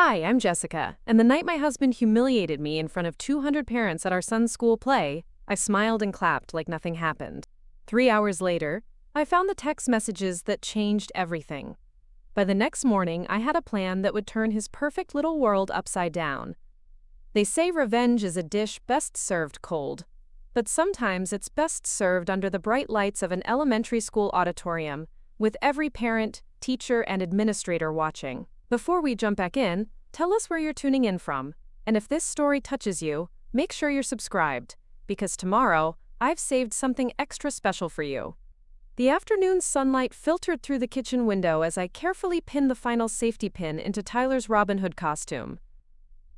Hi, I'm Jessica, and the night my husband humiliated me in front of 200 parents at our son's school play, I smiled and clapped like nothing happened. 3 hours later, I found the text messages that changed everything. By the next morning, I had a plan that would turn his perfect little world upside down. They say revenge is a dish best served cold, but sometimes it's best served under the bright lights of an elementary school auditorium, with every parent, teacher, and administrator watching. Before we jump back in, tell us where you're tuning in from, and if this story touches you, make sure you're subscribed, because tomorrow, I've saved something extra special for you. The afternoon sunlight filtered through the kitchen window as I carefully pinned the final safety pin into Tyler's Robin Hood costume.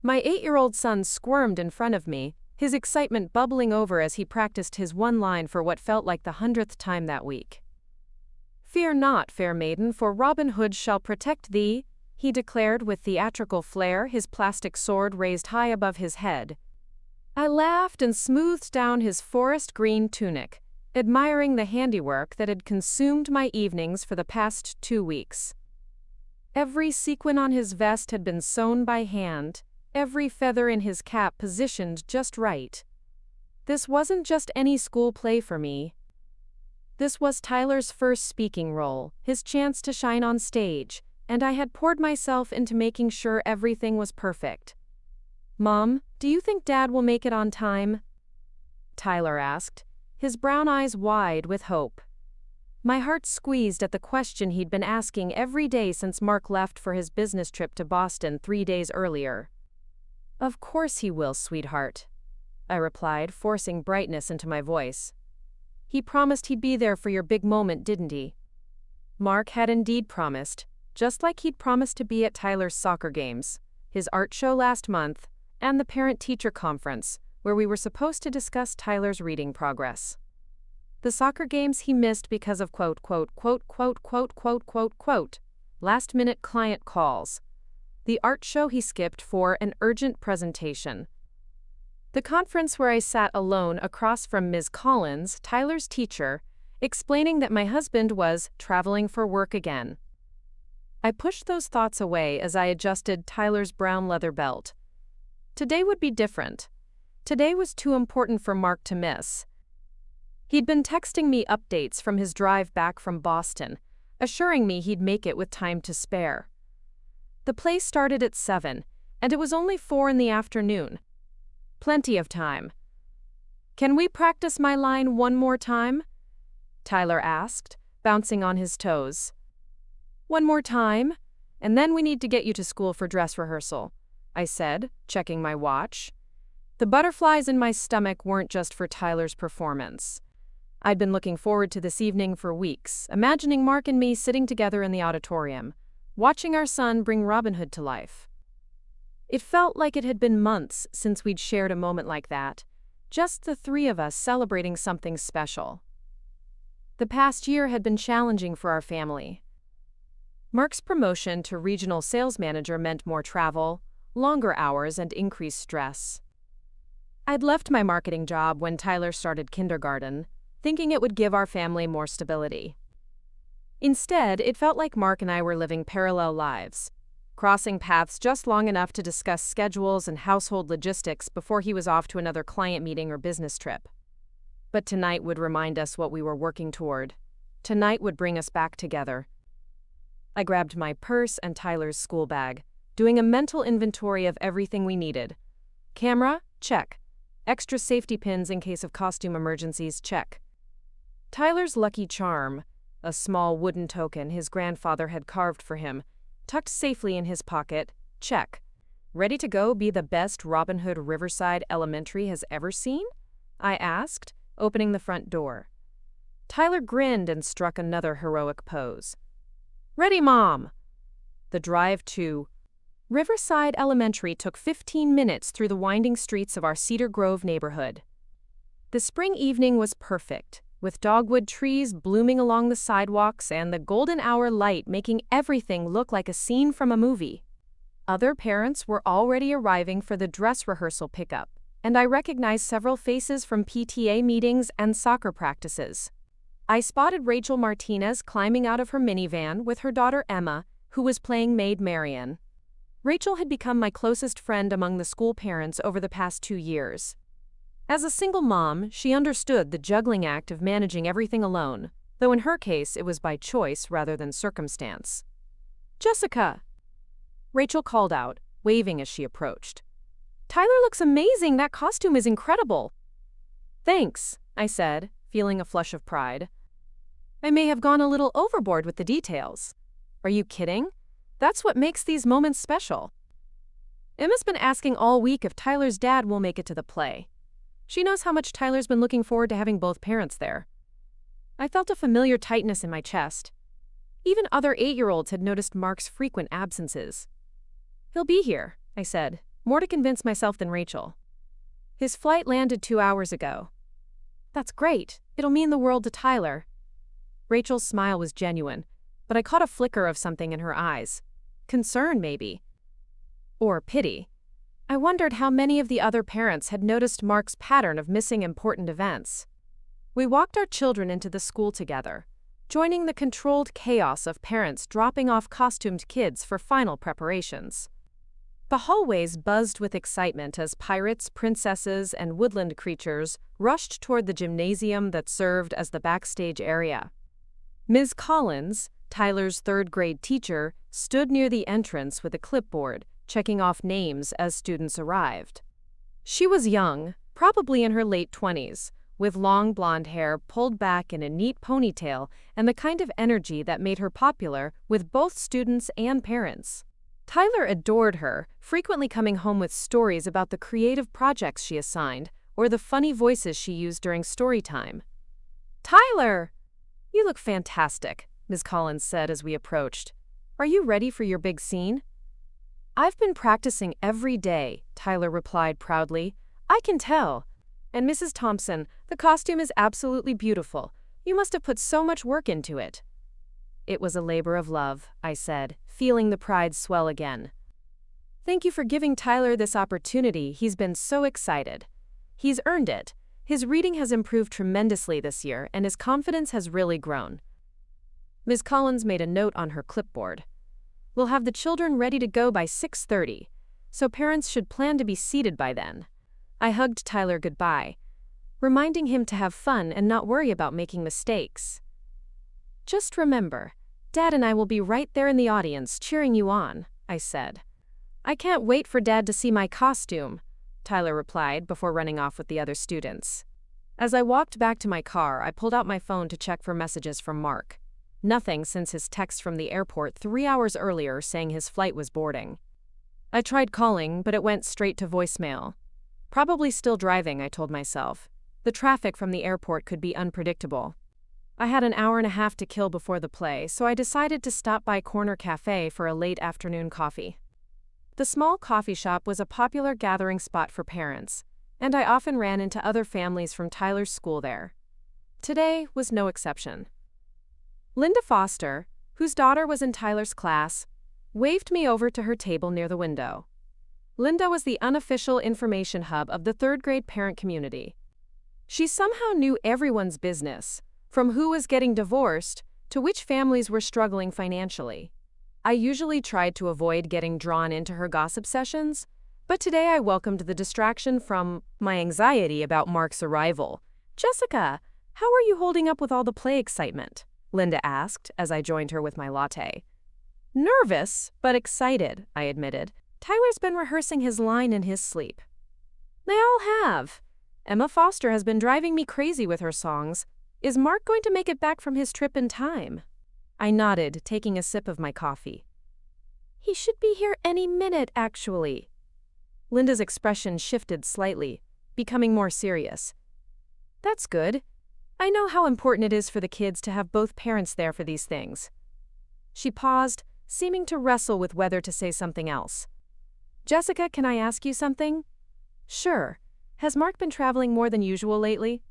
My 8-year-old son squirmed in front of me, his excitement bubbling over as he practiced his one line for what felt like the 100th time that week. "Fear not, fair maiden, for Robin Hood shall protect thee," he declared with theatrical flair, his plastic sword raised high above his head. I laughed and smoothed down his forest green tunic, admiring the handiwork that had consumed my evenings for the past 2 weeks. Every sequin on his vest had been sewn by hand, every feather in his cap positioned just right. This wasn't just any school play for me. This was Tyler's first speaking role, his chance to shine on stage, and I had poured myself into making sure everything was perfect. "Mom, do you think Dad will make it on time?" Tyler asked, his brown eyes wide with hope. My heart squeezed at the question he'd been asking every day since Mark left for his business trip to Boston 3 days earlier. "Of course he will, sweetheart," I replied, forcing brightness into my voice. "He promised he'd be there for your big moment, didn't he?" Mark had indeed promised, just like he'd promised to be at Tyler's soccer games, his art show last month, and the parent-teacher conference, where we were supposed to discuss Tyler's reading progress. The soccer games he missed because of last-minute client calls. The art show he skipped for an urgent presentation. The conference where I sat alone across from Ms. Collins, Tyler's teacher, explaining that my husband was traveling for work again. I pushed those thoughts away as I adjusted Tyler's brown leather belt. Today would be different. Today was too important for Mark to miss. He'd been texting me updates from his drive back from Boston, assuring me he'd make it with time to spare. The play started at 7, and it was only 4 in the afternoon. Plenty of time. "Can we practice my line one more time?" Tyler asked, bouncing on his toes. "One more time, and then we need to get you to school for dress rehearsal," I said, checking my watch. The butterflies in my stomach weren't just for Tyler's performance. I'd been looking forward to this evening for weeks, imagining Mark and me sitting together in the auditorium, watching our son bring Robin Hood to life. It felt like it had been months since we'd shared a moment like that, just the 3 of us celebrating something special. The past year had been challenging for our family. Mark's promotion to regional sales manager meant more travel, longer hours, and increased stress. I'd left my marketing job when Tyler started kindergarten, thinking it would give our family more stability. Instead, it felt like Mark and I were living parallel lives, crossing paths just long enough to discuss schedules and household logistics before he was off to another client meeting or business trip. But tonight would remind us what we were working toward. Tonight would bring us back together. I grabbed my purse and Tyler's school bag, doing a mental inventory of everything we needed. Camera? Check. Extra safety pins in case of costume emergencies? Check. Tyler's lucky charm, a small wooden token his grandfather had carved for him, tucked safely in his pocket? Check. Ready to go be the best Robin Hood Riverside Elementary has ever seen? I asked, opening the front door. Tyler grinned and struck another heroic pose. "Ready, Mom!" The drive to Riverside Elementary took 15 minutes through the winding streets of our Cedar Grove neighborhood. The spring evening was perfect, with dogwood trees blooming along the sidewalks and the golden hour light making everything look like a scene from a movie. Other parents were already arriving for the dress rehearsal pickup, and I recognized several faces from PTA meetings and soccer practices. I spotted Rachel Martinez climbing out of her minivan with her daughter Emma, who was playing Maid Marian. Rachel had become my closest friend among the school parents over the past 2 years. As a single mom, she understood the juggling act of managing everything alone, though in her case it was by choice rather than circumstance. "Jessica!" Rachel called out, waving as she approached. "Tyler looks amazing! That costume is incredible!" "Thanks," I said, feeling a flush of pride. "I may have gone a little overboard with the details." "Are you kidding? That's what makes these moments special." "Emma's been asking all week if Tyler's dad will make it to the play. She knows how much Tyler's been looking forward to having both parents there." I felt a familiar tightness in my chest. Even other 8-year-olds had noticed Mark's frequent absences. "He'll be here," I said, more to convince myself than Rachel. "His flight landed 2 hours ago." "That's great. It'll mean the world to Tyler." Rachel's smile was genuine, but I caught a flicker of something in her eyes. Concern, maybe. Or pity. I wondered how many of the other parents had noticed Mark's pattern of missing important events. We walked our children into the school together, joining the controlled chaos of parents dropping off costumed kids for final preparations. The hallways buzzed with excitement as pirates, princesses, and woodland creatures rushed toward the gymnasium that served as the backstage area. Ms. Collins, Tyler's third-grade teacher, stood near the entrance with a clipboard, checking off names as students arrived. She was young, probably in her late 20s, with long blonde hair pulled back in a neat ponytail and the kind of energy that made her popular with both students and parents. Tyler adored her, frequently coming home with stories about the creative projects she assigned or the funny voices she used during story time. "Tyler! You look fantastic," Ms. Collins said as we approached. "Are you ready for your big scene?" "I've been practicing every day," Tyler replied proudly. "I can tell. And Mrs. Thompson, the costume is absolutely beautiful. You must have put so much work into it." "It was a labor of love," I said, feeling the pride swell again. "Thank you for giving Tyler this opportunity. He's been so excited. He's earned it. His reading has improved tremendously this year, and his confidence has really grown." Ms. Collins made a note on her clipboard. "We'll have the children ready to go by 6:30, so parents should plan to be seated by then." I hugged Tyler goodbye, reminding him to have fun and not worry about making mistakes. "Just remember, Dad and I will be right there in the audience cheering you on," I said. "I can't wait for Dad to see my costume," Tyler replied before running off with the other students. As I walked back to my car, I pulled out my phone to check for messages from Mark. Nothing since his text from the airport 3 hours earlier saying his flight was boarding. I tried calling, but it went straight to voicemail. Probably still driving, I told myself. The traffic from the airport could be unpredictable. I had an hour and a half to kill before the play, so I decided to stop by Corner Cafe for a late afternoon coffee. The small coffee shop was a popular gathering spot for parents, and I often ran into other families from Tyler's school there. Today was no exception. Linda Foster, whose daughter was in Tyler's class, waved me over to her table near the window. Linda was the unofficial information hub of the third-grade parent community. She somehow knew everyone's business, from who was getting divorced to which families were struggling financially. I usually tried to avoid getting drawn into her gossip sessions, but today I welcomed the distraction from my anxiety about Mark's arrival. "Jessica, how are you holding up with all the play excitement?" Linda asked as I joined her with my latte. "Nervous, but excited," I admitted. "Tyler's been rehearsing his line in his sleep." "They all have. Emma Foster has been driving me crazy with her songs. Is Mark going to make it back from his trip in time?" I nodded, taking a sip of my coffee. "He should be here any minute, actually." Linda's expression shifted slightly, becoming more serious. "That's good. I know how important it is for the kids to have both parents there for these things." She paused, seeming to wrestle with whether to say something else. "Jessica, can I ask you something?" "Sure. Has Mark been traveling more than usual lately?"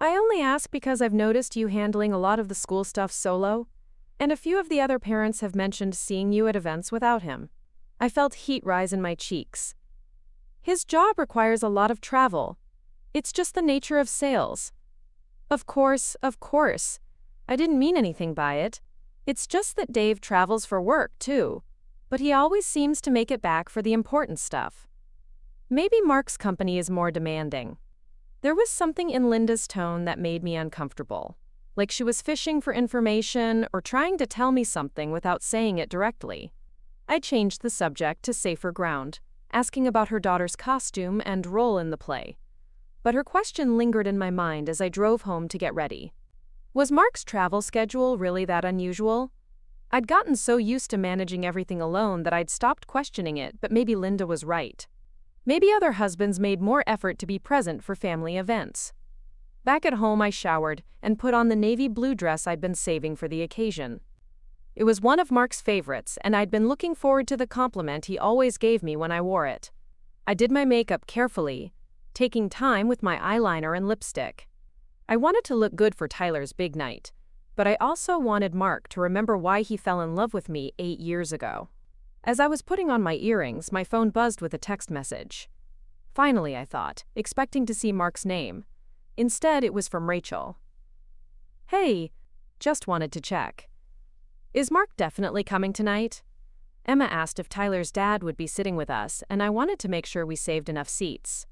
"I only ask because I've noticed you handling a lot of the school stuff solo, and a few of the other parents have mentioned seeing you at events without him." I felt heat rise in my cheeks. "His job requires a lot of travel. It's just the nature of sales." Of course. I didn't mean anything by it. It's just that Dave travels for work, too. but he always seems to make it back for the important stuff. Maybe Mark's company is more demanding. There was something in Linda's tone that made me uncomfortable, like she was fishing for information or trying to tell me something without saying it directly. I changed the subject to safer ground, asking about her daughter's costume and role in the play. But her question lingered in my mind as I drove home to get ready. Was Mark's travel schedule really that unusual? I'd gotten so used to managing everything alone that I'd stopped questioning it, but maybe Linda was right. Maybe other husbands made more effort to be present for family events. Back at home, I showered and put on the navy blue dress I'd been saving for the occasion. It was one of Mark's favorites, and I'd been looking forward to the compliment he always gave me when I wore it. I did my makeup carefully, taking time with my eyeliner and lipstick. I wanted to look good for Tyler's big night, but I also wanted Mark to remember why he fell in love with me 8 years ago. As I was putting on my earrings, my phone buzzed with a text message. Finally, I thought, expecting to see Mark's name. Instead, it was from Rachel. Hey, just wanted to check. Is Mark definitely coming tonight? Emma asked if Tyler's dad would be sitting with us, and I wanted to make sure we saved enough seats.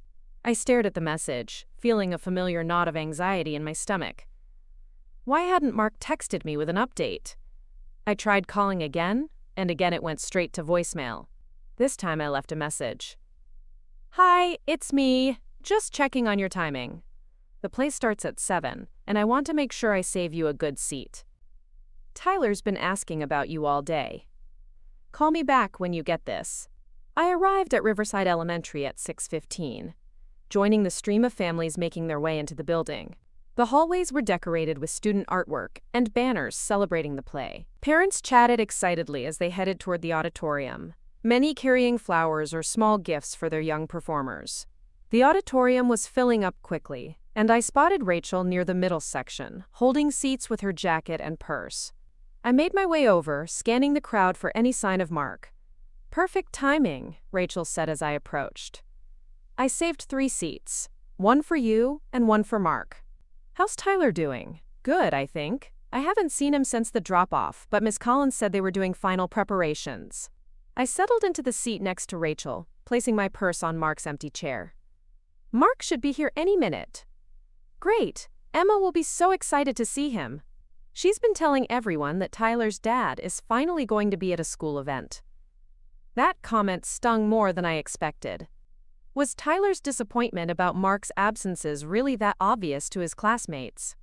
I stared at the message, feeling a familiar knot of anxiety in my stomach. Why hadn't Mark texted me with an update? I tried calling again, and again it went straight to voicemail. This time I left a message. Hi, it's me. Just checking on your timing. The play starts at 7, and I want to make sure I save you a good seat. Tyler's been asking about you all day. Call me back when you get this. I arrived at Riverside Elementary at 6:15, joining the stream of families making their way into the building. The hallways were decorated with student artwork and banners celebrating the play. Parents chatted excitedly as they headed toward the auditorium, many carrying flowers or small gifts for their young performers. The auditorium was filling up quickly, and I spotted Rachel near the middle section, holding seats with her jacket and purse. I made my way over, scanning the crowd for any sign of Mark. Perfect timing, Rachel said as I approached. I saved 3 seats, one for you and one for Mark. How's Tyler doing? Good, I think. I haven't seen him since the drop-off, but Miss Collins said they were doing final preparations. I settled into the seat next to Rachel, placing my purse on Mark's empty chair. Mark should be here any minute. Great! Emma will be so excited to see him. She's been telling everyone that Tyler's dad is finally going to be at a school event. That comment stung more than I expected. Was Tyler's disappointment about Mark's absences really that obvious to his classmates?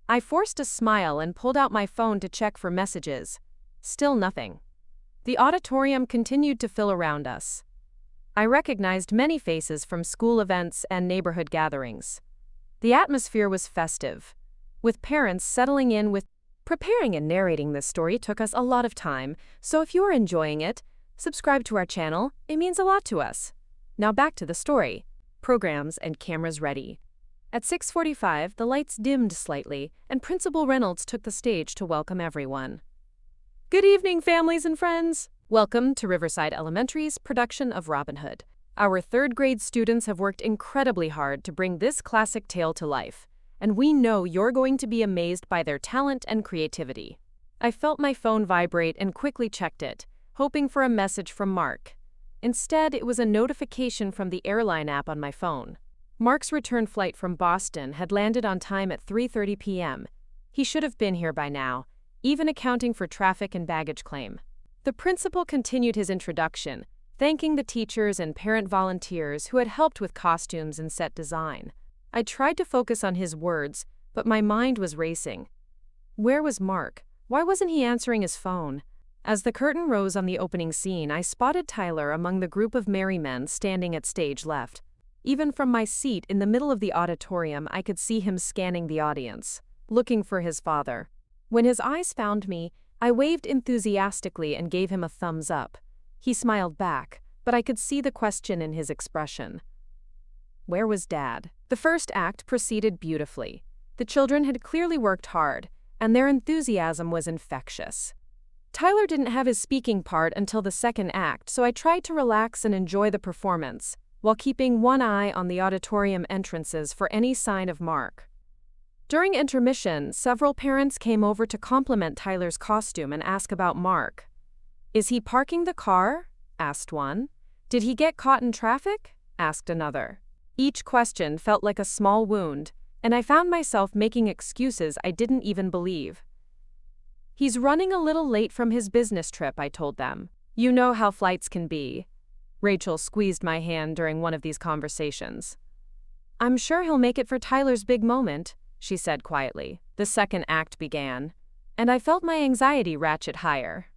I forced a smile and pulled out my phone to check for messages. Still nothing. The auditorium continued to fill around us. I recognized many faces from school events and neighborhood gatherings. The atmosphere was festive, with parents settling in with. Preparing and narrating this story took us a lot of time, so if you are enjoying it, subscribe to our channel. It means a lot to us. Now back to the story. Programs and cameras ready. At 6:45, the lights dimmed slightly, and Principal Reynolds took the stage to welcome everyone. Good evening, families and friends. Welcome to Riverside Elementary's production of Robin Hood. Our 3rd grade students have worked incredibly hard to bring this classic tale to life, and we know you're going to be amazed by their talent and creativity. I felt my phone vibrate and quickly checked it, hoping for a message from Mark. Instead, it was a notification from the airline app on my phone. Mark's return flight from Boston had landed on time at 3:30 p.m. He should have been here by now, even accounting for traffic and baggage claim. The principal continued his introduction, thanking the teachers and parent volunteers who had helped with costumes and set design. I tried to focus on his words, but my mind was racing. Where was Mark? Why wasn't he answering his phone? As the curtain rose on the opening scene, I spotted Tyler among the group of merry men standing at stage left. Even from my seat in the middle of the auditorium, I could see him scanning the audience, looking for his father. When his eyes found me, I waved enthusiastically and gave him a thumbs up. He smiled back, but I could see the question in his expression. Where was Dad? The first act proceeded beautifully. The children had clearly worked hard, and their enthusiasm was infectious. Tyler didn't have his speaking part until the second act, so I tried to relax and enjoy the performance, while keeping one eye on the auditorium entrances for any sign of Mark. During intermission, several parents came over to compliment Tyler's costume and ask about Mark. Is he parking the car? Asked one. Did he get caught in traffic? Asked another. Each question felt like a small wound, and I found myself making excuses I didn't even believe. He's running a little late from his business trip, I told them. You know how flights can be. Rachel squeezed my hand during one of these conversations. I'm sure he'll make it for Tyler's big moment, she said quietly. The second act began, and I felt my anxiety ratchet higher.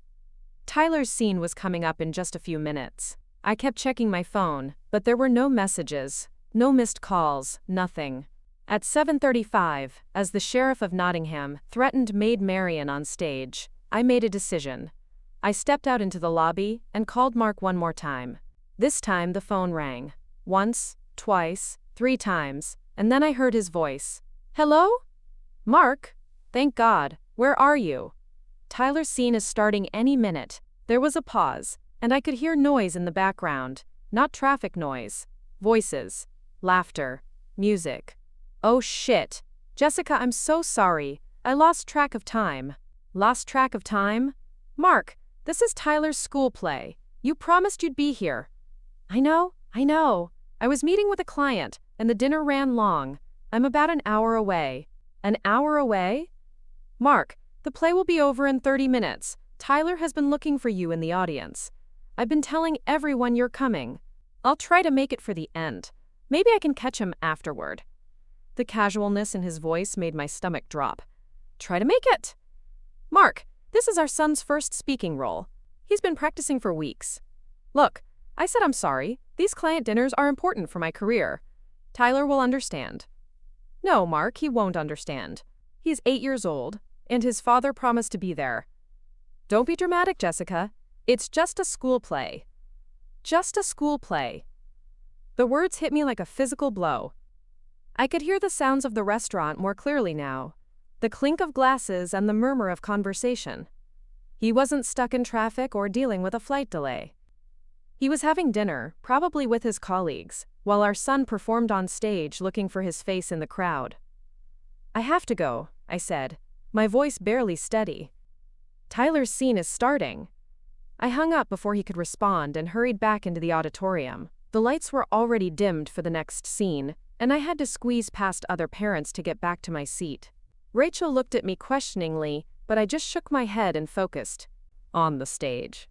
Tyler's scene was coming up in just a few minutes. I kept checking my phone, but there were no messages, no missed calls, nothing. At 7:35, as the sheriff of Nottingham threatened Maid Marian on stage, I made a decision. I stepped out into the lobby and called Mark one more time. This time the phone rang. Once, twice, 3 times, and then I heard his voice. Hello? Mark? Thank God. Where are you? Tyler's scene is starting any minute. There was a pause, and I could hear noise in the background. Not traffic noise. Voices. Laughter. Music. Oh shit. Jessica, I'm so sorry. I lost track of time. Lost track of time? Mark, this is Tyler's school play. You promised you'd be here. I know. I was meeting with a client, and the dinner ran long. I'm about an hour away. An hour away? Mark, the play will be over in 30 minutes. Tyler has been looking for you in the audience. I've been telling everyone you're coming. I'll try to make it for the end. Maybe I can catch him afterward. The casualness in his voice made my stomach drop. Try to make it. Mark, this is our son's first speaking role. He's been practicing for weeks. Look, I said I'm sorry. These client dinners are important for my career. Tyler will understand. No, Mark, he won't understand. He's 8 years old, and his father promised to be there. Don't be dramatic, Jessica. It's just a school play. Just a school play. The words hit me like a physical blow. I could hear the sounds of the restaurant more clearly now, the clink of glasses and the murmur of conversation. He wasn't stuck in traffic or dealing with a flight delay. He was having dinner, probably with his colleagues, while our son performed on stage looking for his face in the crowd. I have to go, I said, my voice barely steady. Tyler's scene is starting. I hung up before he could respond and hurried back into the auditorium. The lights were already dimmed for the next scene, and I had to squeeze past other parents to get back to my seat. Rachel looked at me questioningly, but I just shook my head and focused. On the stage.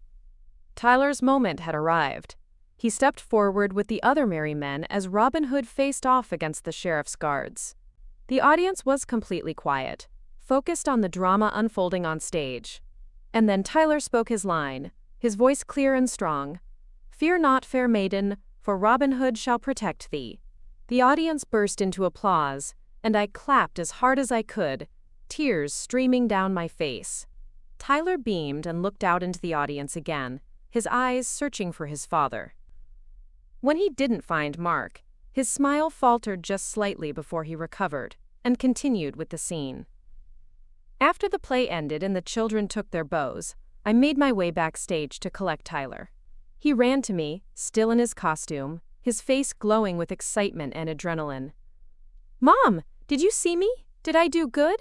Tyler's moment had arrived. He stepped forward with the other merry men as Robin Hood faced off against the sheriff's guards. The audience was completely quiet, focused on the drama unfolding on stage. And then Tyler spoke his line, his voice clear and strong. Fear not, fair maiden, for Robin Hood shall protect thee. The audience burst into applause, and I clapped as hard as I could, tears streaming down my face. Tyler beamed and looked out into the audience again, his eyes searching for his father. When he didn't find Mark, his smile faltered just slightly before he recovered, and continued with the scene. After the play ended and the children took their bows, I made my way backstage to collect Tyler. He ran to me, still in his costume, his face glowing with excitement and adrenaline. Mom, did you see me? Did I do good?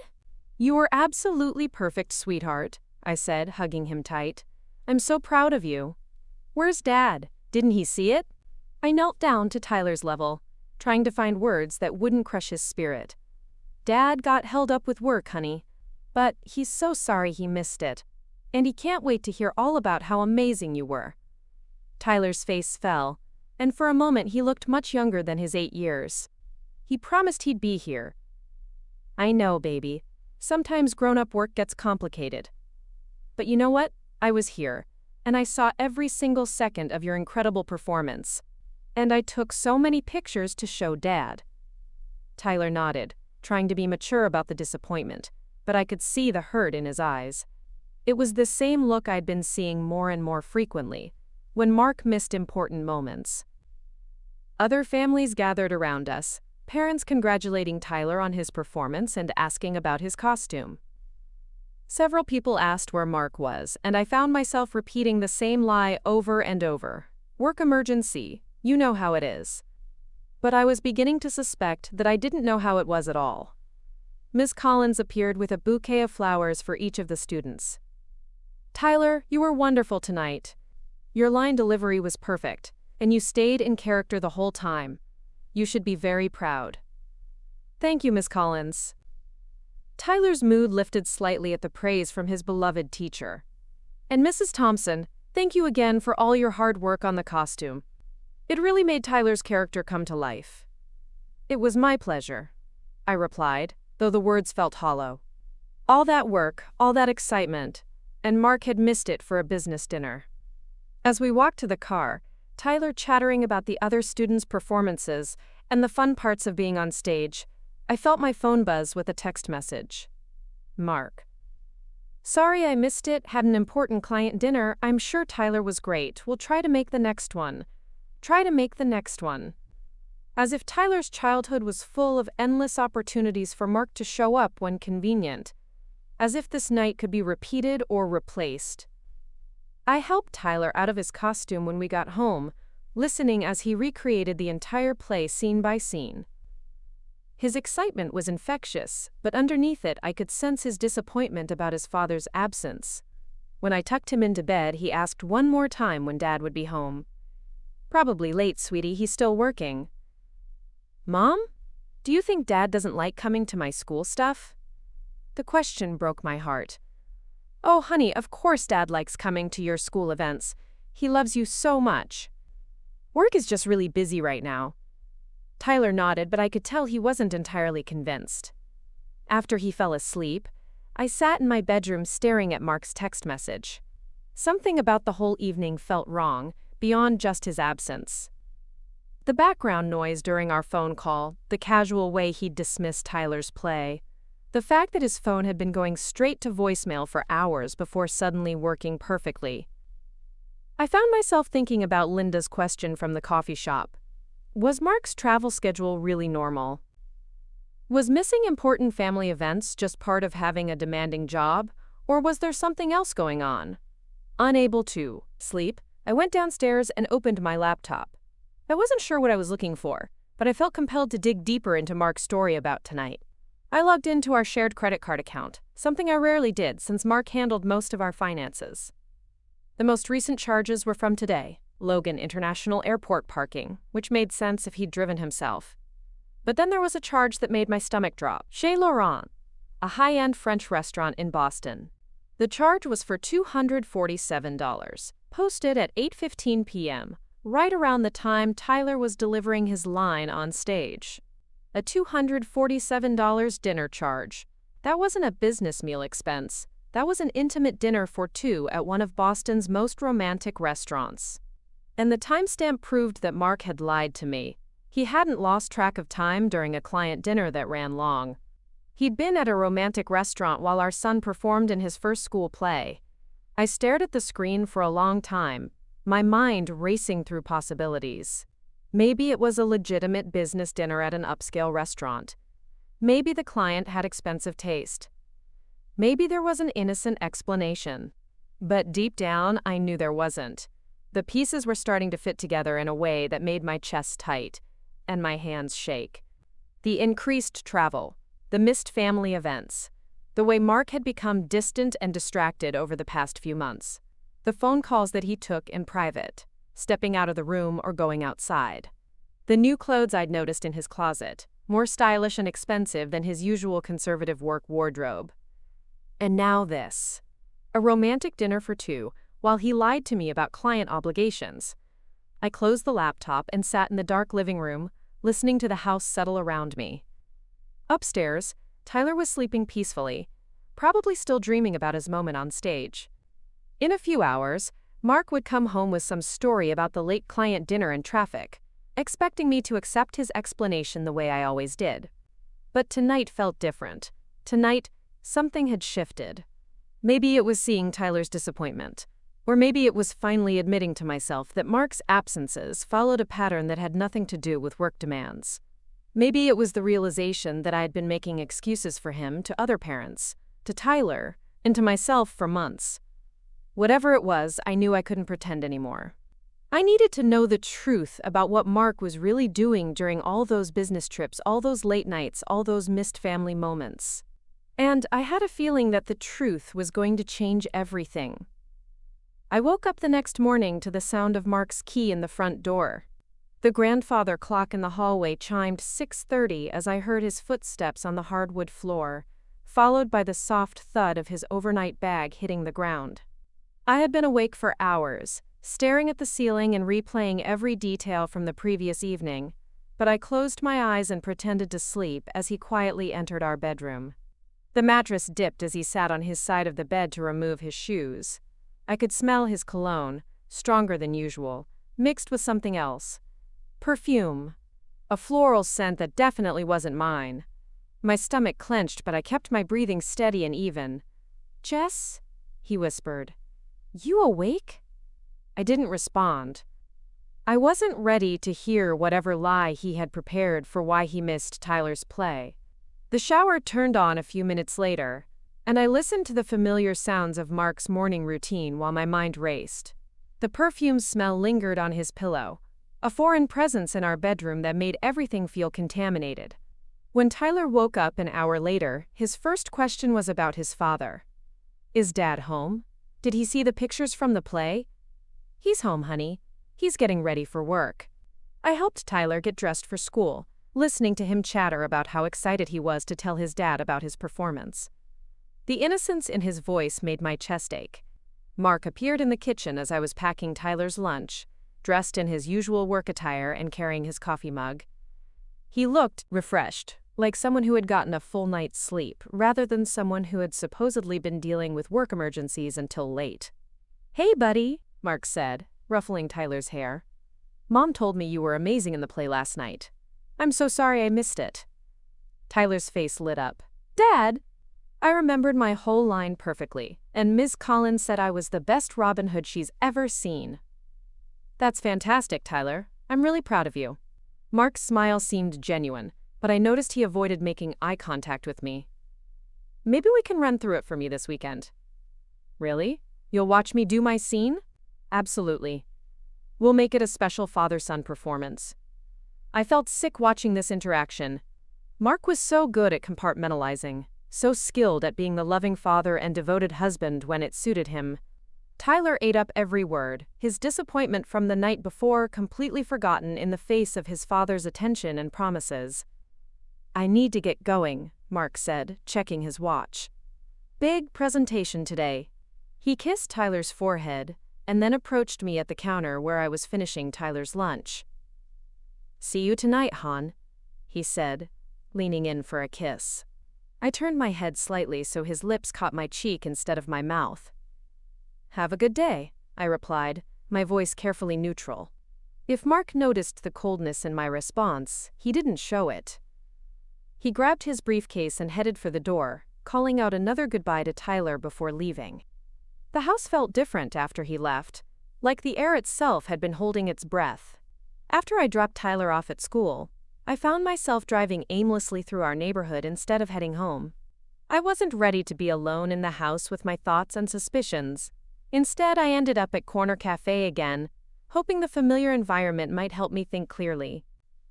You were absolutely perfect, sweetheart, I said, hugging him tight. I'm so proud of you. Where's Dad? Didn't he see it? I knelt down to Tyler's level, trying to find words that wouldn't crush his spirit. Dad got held up with work, honey. But he's so sorry he missed it. And he can't wait to hear all about how amazing you were. Tyler's face fell, and for a moment he looked much younger than his 8 years. He promised he'd be here. I know, baby. Sometimes grown-up work gets complicated. But you know what? I was here, and I saw every single second of your incredible performance. And I took so many pictures to show Dad. Tyler nodded, trying to be mature about the disappointment, but I could see the hurt in his eyes. It was the same look I'd been seeing more and more frequently, when Mark missed important moments. Other families gathered around us, parents congratulating Tyler on his performance and asking about his costume. Several people asked where Mark was, and I found myself repeating the same lie over and over. Work emergency, you know how it is. But I was beginning to suspect that I didn't know how it was at all. Miss Collins appeared with a bouquet of flowers for each of the students. "Tyler, you were wonderful tonight. Your line delivery was perfect, and you stayed in character the whole time. You should be very proud." "Thank you, Miss Collins." Tyler's mood lifted slightly at the praise from his beloved teacher. "And Mrs. Thompson, thank you again for all your hard work on the costume. It really made Tyler's character come to life." "It was my pleasure," I replied, though the words felt hollow. All that work, all that excitement, and Mark had missed it for a business dinner. As we walked to the car, Tyler chattering about the other students' performances and the fun parts of being on stage, I felt my phone buzz with a text message. Mark. "Sorry I missed it, had an important client dinner. I'm sure Tyler was great. We'll try to make the next one. Try to make the next one." As if Tyler's childhood was full of endless opportunities for Mark to show up when convenient. As if this night could be repeated or replaced. I helped Tyler out of his costume when we got home, listening as he recreated the entire play scene by scene. His excitement was infectious, but underneath it I could sense his disappointment about his father's absence. When I tucked him into bed, he asked one more time when Dad would be home. "Probably late, sweetie, he's still working." "Mom? Do you think Dad doesn't like coming to my school stuff?" The question broke my heart. "Oh, honey, of course Dad likes coming to your school events. He loves you so much. Work is just really busy right now." Tyler nodded, but I could tell he wasn't entirely convinced. After he fell asleep, I sat in my bedroom staring at Mark's text message. Something about the whole evening felt wrong, beyond just his absence. The background noise during our phone call, the casual way he'd dismissed Tyler's play, the fact that his phone had been going straight to voicemail for hours before suddenly working perfectly. I found myself thinking about Linda's question from the coffee shop. Was Mark's travel schedule really normal? Was missing important family events just part of having a demanding job, or was there something else going on? Unable to sleep, I went downstairs and opened my laptop. I wasn't sure what I was looking for, but I felt compelled to dig deeper into Mark's story about tonight. I logged into our shared credit card account, something I rarely did since Mark handled most of our finances. The most recent charges were from today. Logan International Airport parking, which made sense if he'd driven himself. But then there was a charge that made my stomach drop. Chez Laurent, a high-end French restaurant in Boston. The charge was for $247, posted at 8:15 p.m., right around the time Tyler was delivering his line on stage. A $247 dinner charge. That wasn't a business meal expense. That was an intimate dinner for two at one of Boston's most romantic restaurants. And the timestamp proved that Mark had lied to me. He hadn't lost track of time during a client dinner that ran long. He'd been at a romantic restaurant while our son performed in his first school play. I stared at the screen for a long time, my mind racing through possibilities. Maybe it was a legitimate business dinner at an upscale restaurant. Maybe the client had expensive taste. Maybe there was an innocent explanation. But deep down, I knew there wasn't. The pieces were starting to fit together in a way that made my chest tight and my hands shake. The increased travel, the missed family events, the way Mark had become distant and distracted over the past few months, the phone calls that he took in private, stepping out of the room or going outside, the new clothes I'd noticed in his closet, more stylish and expensive than his usual conservative work wardrobe. And now this. A romantic dinner for two, while he lied to me about client obligations. I closed the laptop and sat in the dark living room, listening to the house settle around me. Upstairs, Tyler was sleeping peacefully, probably still dreaming about his moment on stage. In a few hours, Mark would come home with some story about the late client dinner and traffic, expecting me to accept his explanation the way I always did. But tonight felt different. Tonight, something had shifted. Maybe it was seeing Tyler's disappointment. Or maybe it was finally admitting to myself that Mark's absences followed a pattern that had nothing to do with work demands. Maybe it was the realization that I had been making excuses for him to other parents, to Tyler, and to myself for months. Whatever it was, I knew I couldn't pretend anymore. I needed to know the truth about what Mark was really doing during all those business trips, all those late nights, all those missed family moments. And I had a feeling that the truth was going to change everything. I woke up the next morning to the sound of Mark's key in the front door. The grandfather clock in the hallway chimed 6:30 as I heard his footsteps on the hardwood floor, followed by the soft thud of his overnight bag hitting the ground. I had been awake for hours, staring at the ceiling and replaying every detail from the previous evening, but I closed my eyes and pretended to sleep as he quietly entered our bedroom. The mattress dipped as he sat on his side of the bed to remove his shoes. I could smell his cologne, stronger than usual, mixed with something else. Perfume. A floral scent that definitely wasn't mine. My stomach clenched, but I kept my breathing steady and even. "Jess?" he whispered. "You awake?" I didn't respond. I wasn't ready to hear whatever lie he had prepared for why he missed Tyler's play. The shower turned on a few minutes later, and I listened to the familiar sounds of Mark's morning routine while my mind raced. The perfume smell lingered on his pillow, a foreign presence in our bedroom that made everything feel contaminated. When Tyler woke up an hour later, his first question was about his father. "Is Dad home? Did he see the pictures from the play?" "He's home, honey. He's getting ready for work." I helped Tyler get dressed for school, listening to him chatter about how excited he was to tell his dad about his performance. The innocence in his voice made my chest ache. Mark appeared in the kitchen as I was packing Tyler's lunch, dressed in his usual work attire and carrying his coffee mug. He looked refreshed, like someone who had gotten a full night's sleep, rather than someone who had supposedly been dealing with work emergencies until late. "Hey, buddy," Mark said, ruffling Tyler's hair. "Mom told me you were amazing in the play last night. I'm so sorry I missed it." Tyler's face lit up. "Dad!" I remembered my whole line perfectly, and Ms. Collins said I was the best Robin Hood she's ever seen. "That's fantastic, Tyler. I'm really proud of you." Mark's smile seemed genuine, but I noticed he avoided making eye contact with me. "Maybe we can run through it for me this weekend." "Really? You'll watch me do my scene?" "Absolutely. We'll make it a special father-son performance." I felt sick watching this interaction. Mark was so good at compartmentalizing, so skilled at being the loving father and devoted husband when it suited him. Tyler ate up every word, his disappointment from the night before completely forgotten in the face of his father's attention and promises. "I need to get going," Mark said, checking his watch. "Big presentation today." He kissed Tyler's forehead, and then approached me at the counter where I was finishing Tyler's lunch. "See you tonight, Han," he said, leaning in for a kiss. I turned my head slightly so his lips caught my cheek instead of my mouth. "Have a good day," I replied, my voice carefully neutral. If Mark noticed the coldness in my response, he didn't show it. He grabbed his briefcase and headed for the door, calling out another goodbye to Tyler before leaving. The house felt different after he left, like the air itself had been holding its breath. After I dropped Tyler off at school, I found myself driving aimlessly through our neighborhood instead of heading home. I wasn't ready to be alone in the house with my thoughts and suspicions. Instead, I ended up at Corner Cafe again, hoping the familiar environment might help me think clearly.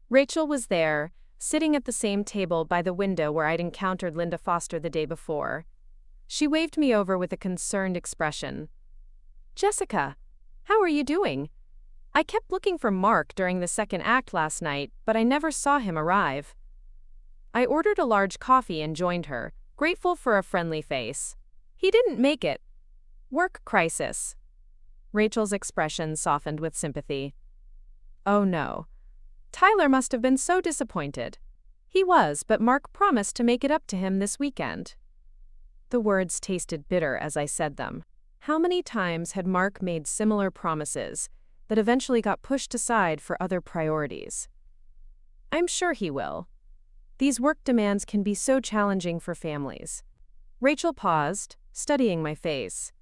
Rachel was there, sitting at the same table by the window where I'd encountered Linda Foster the day before. She waved me over with a concerned expression. "Jessica, how are you doing? I kept looking for Mark during the second act last night, but I never saw him arrive." I ordered a large coffee and joined her, grateful for a friendly face. "He didn't make it. Work crisis." Rachel's expression softened with sympathy. "Oh no. Tyler must have been so disappointed." "He was, but Mark promised to make it up to him this weekend." The words tasted bitter as I said them. How many times had Mark made similar promises that eventually got pushed aside for other priorities? "I'm sure he will. These work demands can be so challenging for families." Rachel paused, studying my face.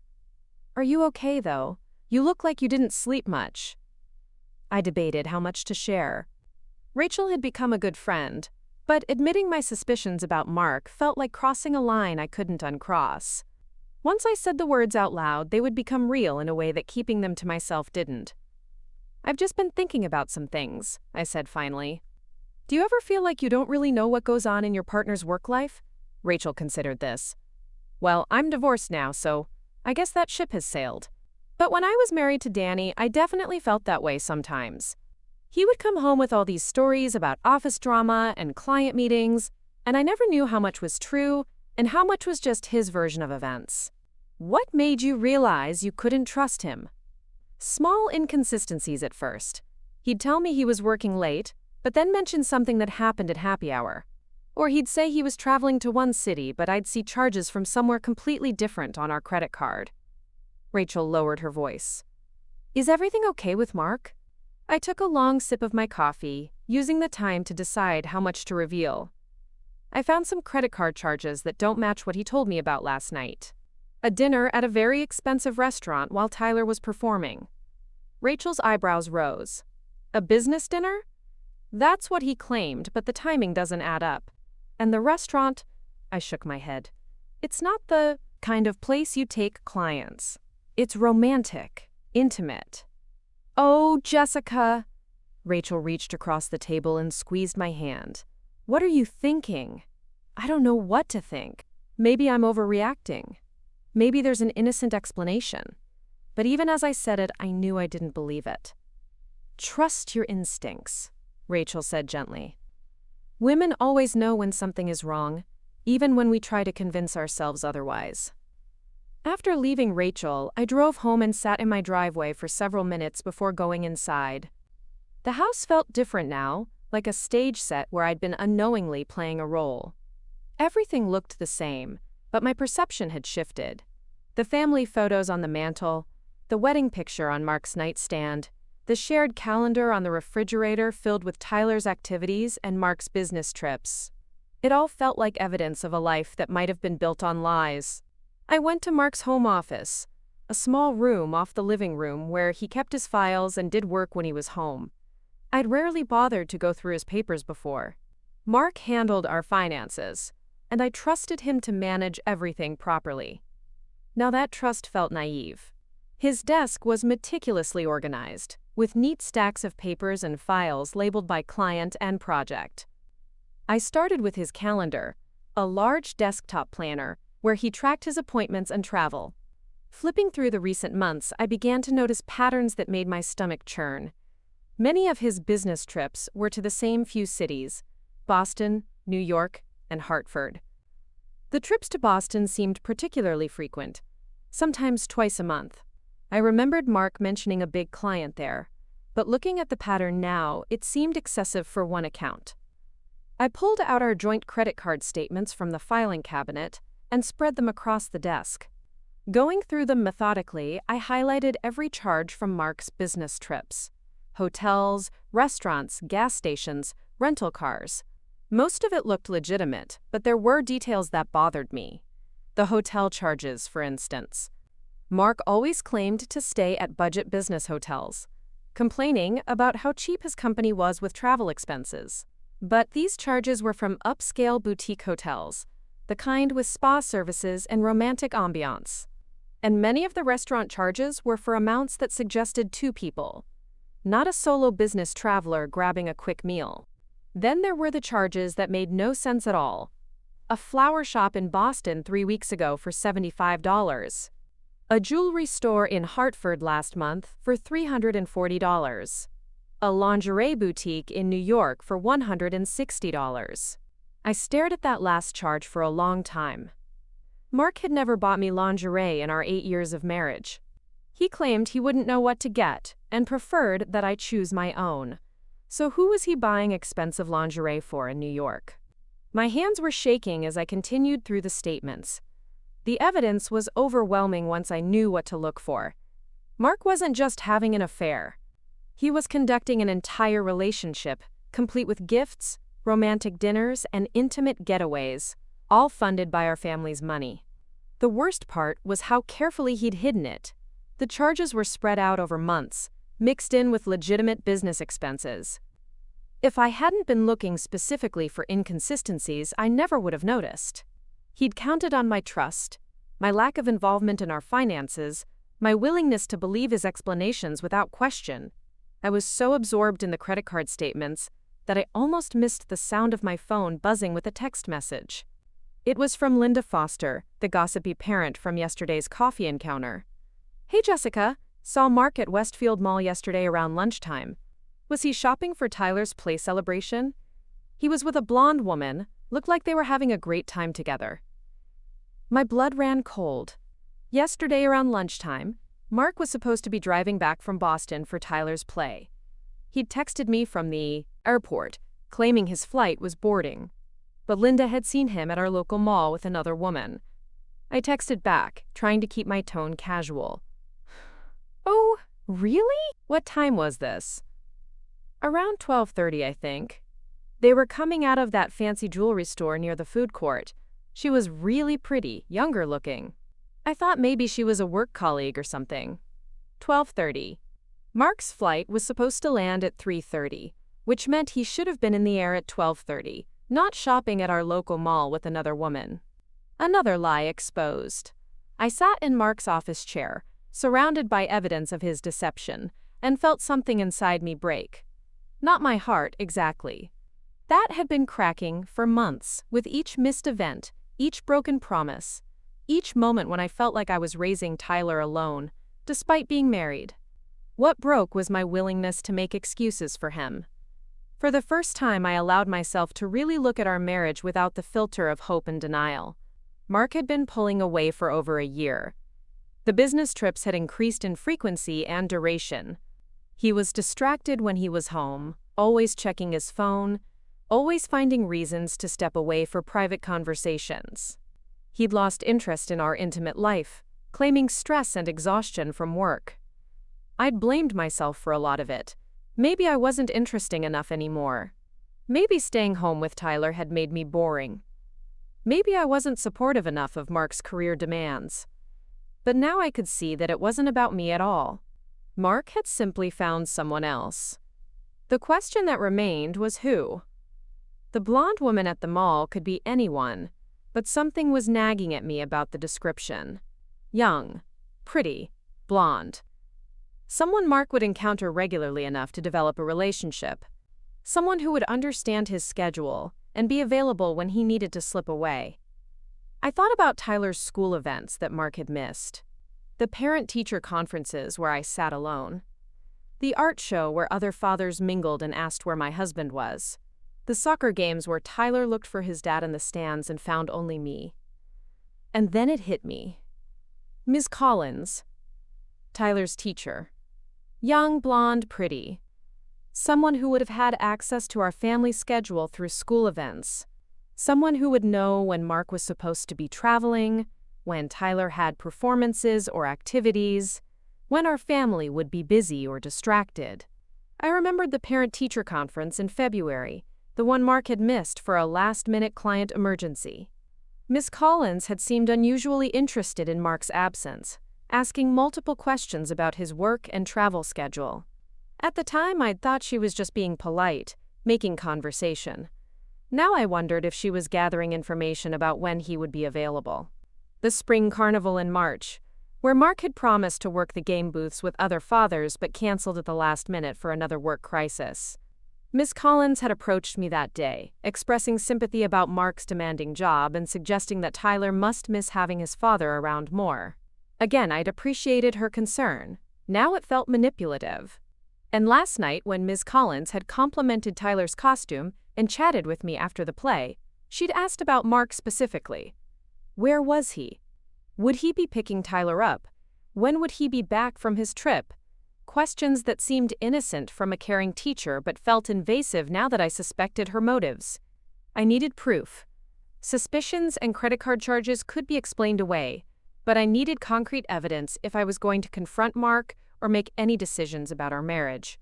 "Are you okay, though? You look like you didn't sleep much." I debated how much to share. Rachel had become a good friend, but admitting my suspicions about Mark felt like crossing a line I couldn't uncross. Once I said the words out loud, they would become real in a way that keeping them to myself didn't. "I've just been thinking about some things," I said finally. "Do you ever feel like you don't really know what goes on in your partner's work life?" Rachel considered this. "Well, I'm divorced now, so I guess that ship has sailed. But when I was married to Danny, I definitely felt that way sometimes. He would come home with all these stories about office drama and client meetings, and I never knew how much was true and how much was just his version of events. What made you realize you couldn't trust him? Small inconsistencies at first. He'd tell me he was working late, but then mention something that happened at happy hour. Or he'd say he was traveling to one city, but I'd see charges from somewhere completely different on our credit card. Rachel lowered her voice. Is everything okay with Mark? I took a long sip of my coffee, using the time to decide how much to reveal. I found some credit card charges that don't match what he told me about last night. A dinner at a very expensive restaurant while Tyler was performing. Rachel's eyebrows rose. A business dinner? That's what he claimed, but the timing doesn't add up. And the restaurant? I shook my head. It's not the kind of place you take clients. It's romantic, intimate. Oh, Jessica. Rachel reached across the table and squeezed my hand. What are you thinking? I don't know what to think. Maybe I'm overreacting. Maybe there's an innocent explanation. But even as I said it, I knew I didn't believe it. Trust your instincts, Rachel said gently. Women always know when something is wrong, even when we try to convince ourselves otherwise. After leaving Rachel, I drove home and sat in my driveway for several minutes before going inside. The house felt different now, like a stage set where I'd been unknowingly playing a role. Everything looked the same, but my perception had shifted. The family photos on the mantel, the wedding picture on Mark's nightstand, the shared calendar on the refrigerator filled with Tyler's activities and Mark's business trips. It all felt like evidence of a life that might have been built on lies. I went to Mark's home office, a small room off the living room where he kept his files and did work when he was home. I'd rarely bothered to go through his papers before. Mark handled our finances, and I trusted him to manage everything properly. Now that trust felt naive. His desk was meticulously organized, with neat stacks of papers and files labeled by client and project. I started with his calendar, a large desktop planner where he tracked his appointments and travel. Flipping through the recent months, I began to notice patterns that made my stomach churn. Many of his business trips were to the same few cities: Boston, New York, and Hartford. The trips to Boston seemed particularly frequent, sometimes twice a month. I remembered Mark mentioning a big client there, but looking at the pattern now, it seemed excessive for one account. I pulled out our joint credit card statements from the filing cabinet and spread them across the desk. Going through them methodically, I highlighted every charge from Mark's business trips: hotels, restaurants, gas stations, rental cars. Most of it looked legitimate, but there were details that bothered me. The hotel charges, for instance. Mark always claimed to stay at budget business hotels, complaining about how cheap his company was with travel expenses. But these charges were from upscale boutique hotels, the kind with spa services and romantic ambiance. And many of the restaurant charges were for amounts that suggested two people, not a solo business traveler grabbing a quick meal. Then there were the charges that made no sense at all. A flower shop in Boston 3 weeks ago for $75. A jewelry store in Hartford last month for $340. A lingerie boutique in New York for $160. I stared at that last charge for a long time. Mark had never bought me lingerie in our 8 years of marriage. He claimed he wouldn't know what to get and preferred that I choose my own. So who was he buying expensive lingerie for in New York? My hands were shaking as I continued through the statements. The evidence was overwhelming once I knew what to look for. Mark wasn't just having an affair. He was conducting an entire relationship, complete with gifts, romantic dinners, and intimate getaways, all funded by our family's money. The worst part was how carefully he'd hidden it. The charges were spread out over months, mixed in with legitimate business expenses. If I hadn't been looking specifically for inconsistencies, I never would have noticed. He'd counted on my trust, my lack of involvement in our finances, my willingness to believe his explanations without question. I was so absorbed in the credit card statements that I almost missed the sound of my phone buzzing with a text message. It was from Linda Foster, the gossipy parent from yesterday's coffee encounter. "Hey Jessica, Saw Mark at Westfield Mall yesterday around lunchtime. Was he shopping for Tyler's play celebration? He was with a blonde woman, looked like they were having a great time together. My blood ran cold. Yesterday around lunchtime, Mark was supposed to be driving back from Boston for Tyler's play. He'd texted me from the airport, claiming his flight was boarding. But Linda had seen him at our local mall with another woman. I texted back, trying to keep my tone casual. Oh, really? What time was this? Around 12:30, I think. They were coming out of that fancy jewelry store near the food court. She was really pretty, younger looking. I thought maybe she was a work colleague or something. 12:30. Mark's flight was supposed to land at 3:30, which meant he should have been in the air at 12:30, not shopping at our local mall with another woman. Another lie exposed. I sat in Mark's office chair, surrounded by evidence of his deception, and felt something inside me break. Not my heart, exactly. That had been cracking for months, with each missed event, each broken promise, each moment when I felt like I was raising Tyler alone, despite being married. What broke was my willingness to make excuses for him. For the first time, I allowed myself to really look at our marriage without the filter of hope and denial. Mark had been pulling away for over a year. The business trips had increased in frequency and duration. He was distracted when he was home, always checking his phone, always finding reasons to step away for private conversations. He'd lost interest in our intimate life, claiming stress and exhaustion from work. I'd blamed myself for a lot of it. Maybe I wasn't interesting enough anymore. Maybe staying home with Tyler had made me boring. Maybe I wasn't supportive enough of Mark's career demands. But now I could see that it wasn't about me at all. Mark had simply found someone else. The question that remained was who? The blonde woman at the mall could be anyone, but something was nagging at me about the description. Young, pretty, blonde. Someone Mark would encounter regularly enough to develop a relationship. Someone who would understand his schedule and be available when he needed to slip away. I thought about Tyler's school events that Mark had missed. The parent-teacher conferences where I sat alone. The art show where other fathers mingled and asked where my husband was. The soccer games where Tyler looked for his dad in the stands and found only me. And then it hit me. Ms. Collins, Tyler's teacher. Young, blonde, pretty. Someone who would have had access to our family schedule through school events. Someone who would know when Mark was supposed to be traveling, when Tyler had performances or activities, when our family would be busy or distracted. I remembered the parent-teacher conference in February, the one Mark had missed for a last-minute client emergency. Miss Collins had seemed unusually interested in Mark's absence, asking multiple questions about his work and travel schedule. At the time, I'd thought she was just being polite, making conversation. Now I wondered if she was gathering information about when he would be available. The spring carnival in March, where Mark had promised to work the game booths with other fathers but canceled at the last minute for another work crisis. Miss Collins had approached me that day, expressing sympathy about Mark's demanding job and suggesting that Tyler must miss having his father around more. Again, I'd appreciated her concern. Now it felt manipulative. And last night, when Ms. Collins had complimented Tyler's costume and chatted with me after the play, she'd asked about Mark specifically. Where was he? Would he be picking Tyler up? When would he be back from his trip? Questions that seemed innocent from a caring teacher but felt invasive now that I suspected her motives. I needed proof. Suspicions and credit card charges could be explained away, but I needed concrete evidence if I was going to confront Mark or make any decisions about our marriage.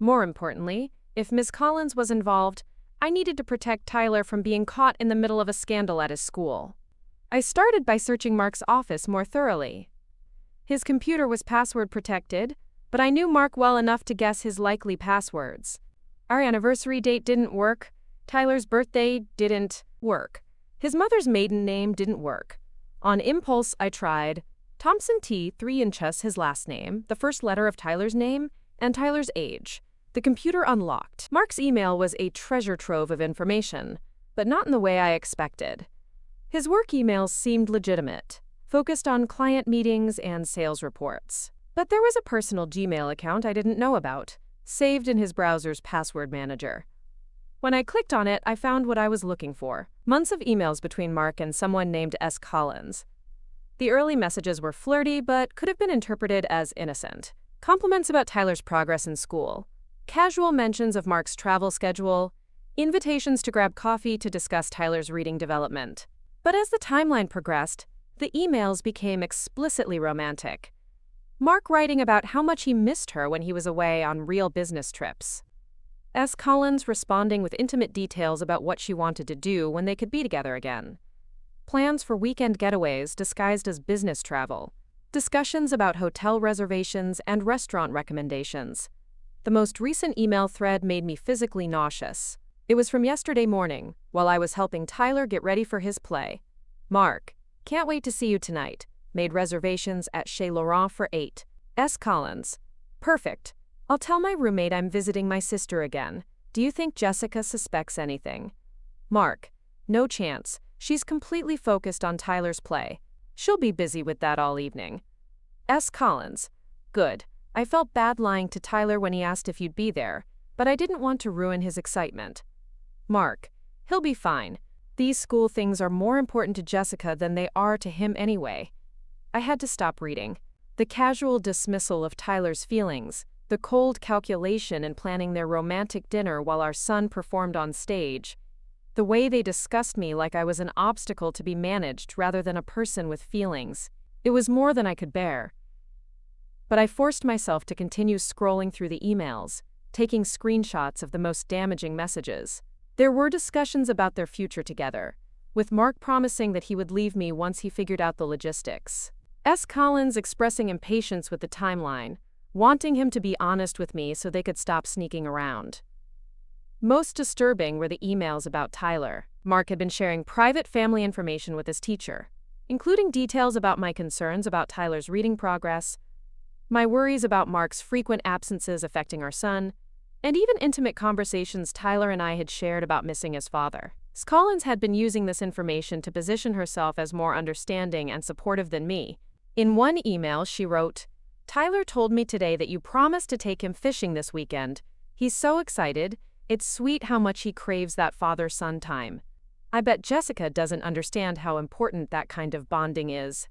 More importantly, if Ms. Collins was involved, I needed to protect Tyler from being caught in the middle of a scandal at his school. I started by searching Mark's office more thoroughly. His computer was password protected, but I knew Mark well enough to guess his likely passwords. Our anniversary date didn't work. Tyler's birthday didn't work. His mother's maiden name didn't work. On impulse, I tried Thompson T. 3 inches, his last name, the first letter of Tyler's name, and Tyler's age. The computer unlocked. Mark's email was a treasure trove of information, but not in the way I expected. His work emails seemed legitimate, focused on client meetings and sales reports. But there was a personal Gmail account I didn't know about, saved in his browser's password manager. When I clicked on it, I found what I was looking for: months of emails between Mark and someone named S. Collins. The early messages were flirty, but could have been interpreted as innocent. Compliments about Tyler's progress in school, casual mentions of Mark's travel schedule, invitations to grab coffee to discuss Tyler's reading development. But as the timeline progressed, the emails became explicitly romantic. Mark writing about how much he missed her when he was away on real business trips. S. Collins responding with intimate details about what she wanted to do when they could be together again. Plans for weekend getaways disguised as business travel. Discussions about hotel reservations and restaurant recommendations. The most recent email thread made me physically nauseous. It was from yesterday morning, while I was helping Tyler get ready for his play. Mark, can't wait to see you tonight. Made reservations at Chez Laurent for 8. S. Collins. Perfect. I'll tell my roommate I'm visiting my sister again. Do you think Jessica suspects anything? Mark. No chance. She's completely focused on Tyler's play. She'll be busy with that all evening. S. Collins. Good. I felt bad lying to Tyler when he asked if you'd be there, but I didn't want to ruin his excitement. Mark. He'll be fine. These school things are more important to Jessica than they are to him anyway. I had to stop reading. The casual dismissal of Tyler's feelings, the cold calculation in planning their romantic dinner while our son performed on stage, the way they discussed me like I was an obstacle to be managed rather than a person with feelings. It was more than I could bear. But I forced myself to continue scrolling through the emails, taking screenshots of the most damaging messages. There were discussions about their future together, with Mark promising that he would leave me once he figured out the logistics. S. Collins expressing impatience with the timeline, wanting him to be honest with me so they could stop sneaking around. Most disturbing were the emails about Tyler. Mark had been sharing private family information with his teacher, including details about my concerns about Tyler's reading progress, my worries about Mark's frequent absences affecting our son, and even intimate conversations Tyler and I had shared about missing his father. S. Collins had been using this information to position herself as more understanding and supportive than me. In one email, she wrote, "Tyler told me today that you promised to take him fishing this weekend. He's so excited. It's sweet how much he craves that father-son time. I bet Jessica doesn't understand how important that kind of bonding is."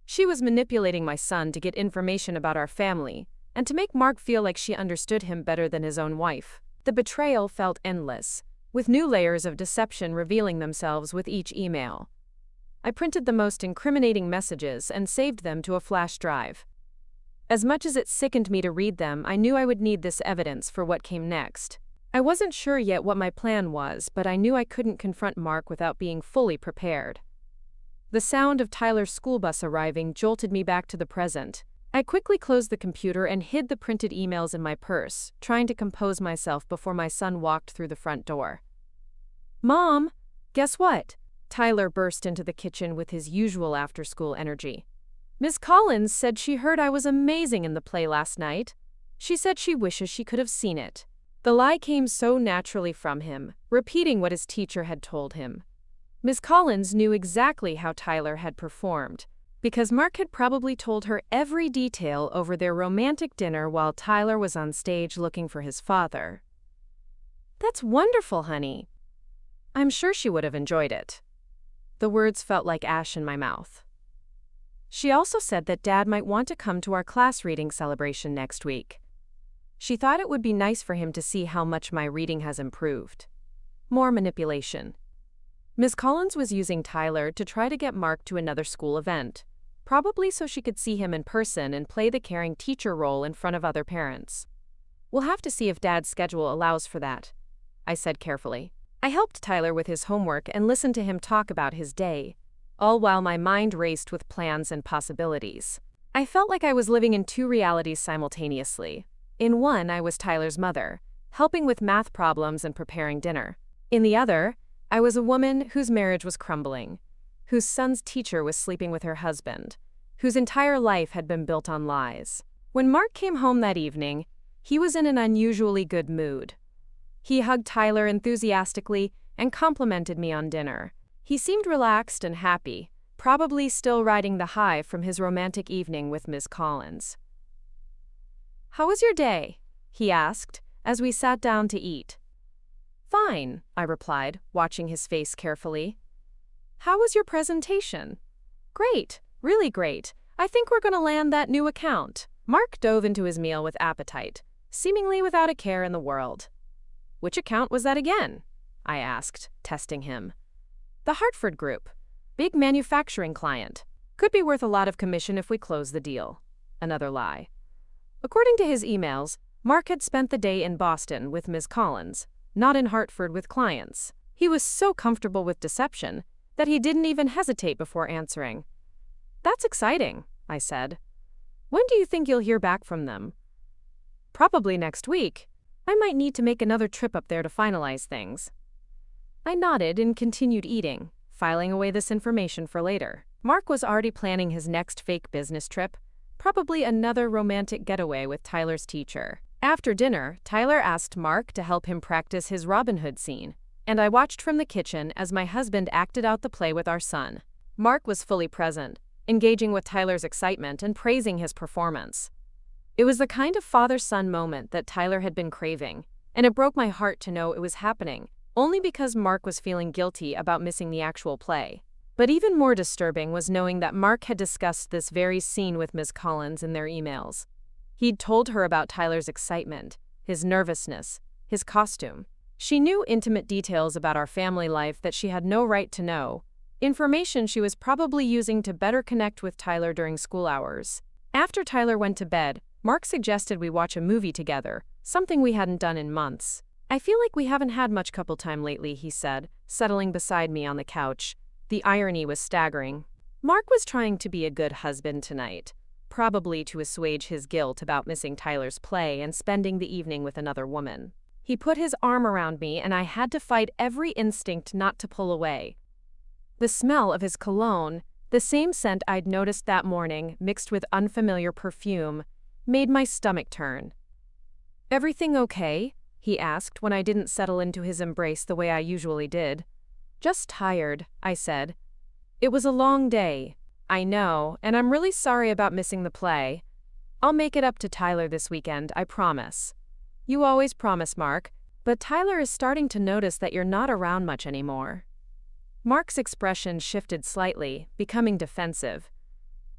She was manipulating my son to get information about our family and to make Mark feel like she understood him better than his own wife. The betrayal felt endless, with new layers of deception revealing themselves with each email. I printed the most incriminating messages and saved them to a flash drive. As much as it sickened me to read them, I knew I would need this evidence for what came next. I wasn't sure yet what my plan was, but I knew I couldn't confront Mark without being fully prepared. The sound of Tyler's school bus arriving jolted me back to the present. I quickly closed the computer and hid the printed emails in my purse, trying to compose myself before my son walked through the front door. "Mom, guess what?" Tyler burst into the kitchen with his usual after-school energy. "Miss Collins said she heard I was amazing in the play last night. She said she wishes she could have seen it." The lie came so naturally from him, repeating what his teacher had told him. Miss Collins knew exactly how Tyler had performed, because Mark had probably told her every detail over their romantic dinner while Tyler was on stage looking for his father. "That's wonderful, honey." I'm sure she would have enjoyed it. The words felt like ash in my mouth. She also said that Dad might want to come to our class reading celebration next week. She thought it would be nice for him to see how much my reading has improved. More manipulation. Miss Collins was using Tyler to try to get Mark to another school event, probably so she could see him in person and play the caring teacher role in front of other parents. "We'll have to see if Dad's schedule allows for that," I said carefully. I helped Tyler with his homework and listened to him talk about his day, all while my mind raced with plans and possibilities. I felt like I was living in two realities simultaneously. In one, I was Tyler's mother, helping with math problems and preparing dinner. In the other, I was a woman whose marriage was crumbling, whose son's teacher was sleeping with her husband, whose entire life had been built on lies. When Mark came home that evening, he was in an unusually good mood. He hugged Tyler enthusiastically and complimented me on dinner. He seemed relaxed and happy, probably still riding the high from his romantic evening with Miss Collins. "How was your day?" he asked, as we sat down to eat. "Fine," I replied, watching his face carefully. "How was your presentation?" "Great, really great. I think we're going to land that new account." Mark dove into his meal with appetite, seemingly without a care in the world. "Which account was that again?" I asked, testing him. "The Hartford Group. Big manufacturing client. Could be worth a lot of commission if we close the deal." Another lie. According to his emails, Mark had spent the day in Boston with Ms. Collins, not in Hartford with clients. He was so comfortable with deception that he didn't even hesitate before answering. "That's exciting," I said. "When do you think you'll hear back from them?" "Probably next week. I might need to make another trip up there to finalize things." I nodded and continued eating, filing away this information for later. Mark was already planning his next fake business trip, probably another romantic getaway with Tyler's teacher. After dinner, Tyler asked Mark to help him practice his Robin Hood scene, and I watched from the kitchen as my husband acted out the play with our son. Mark was fully present, engaging with Tyler's excitement and praising his performance. It was the kind of father-son moment that Tyler had been craving, and it broke my heart to know it was happening, only because Mark was feeling guilty about missing the actual play. But even more disturbing was knowing that Mark had discussed this very scene with Ms. Collins in their emails. He'd told her about Tyler's excitement, his nervousness, his costume. She knew intimate details about our family life that she had no right to know, information she was probably using to better connect with Tyler during school hours. After Tyler went to bed, Mark suggested we watch a movie together, something we hadn't done in months. "I feel like we haven't had much couple time lately," he said, settling beside me on the couch. The irony was staggering. Mark was trying to be a good husband tonight, probably to assuage his guilt about missing Tyler's play and spending the evening with another woman. He put his arm around me and I had to fight every instinct not to pull away. The smell of his cologne, the same scent I'd noticed that morning mixed with unfamiliar perfume, made my stomach turn. "Everything okay?" he asked when I didn't settle into his embrace the way I usually did. "Just tired," I said. "It was a long day." "I know, and I'm really sorry about missing the play. I'll make it up to Tyler this weekend, I promise." "You always promise, Mark, but Tyler is starting to notice that you're not around much anymore." Mark's expression shifted slightly, becoming defensive.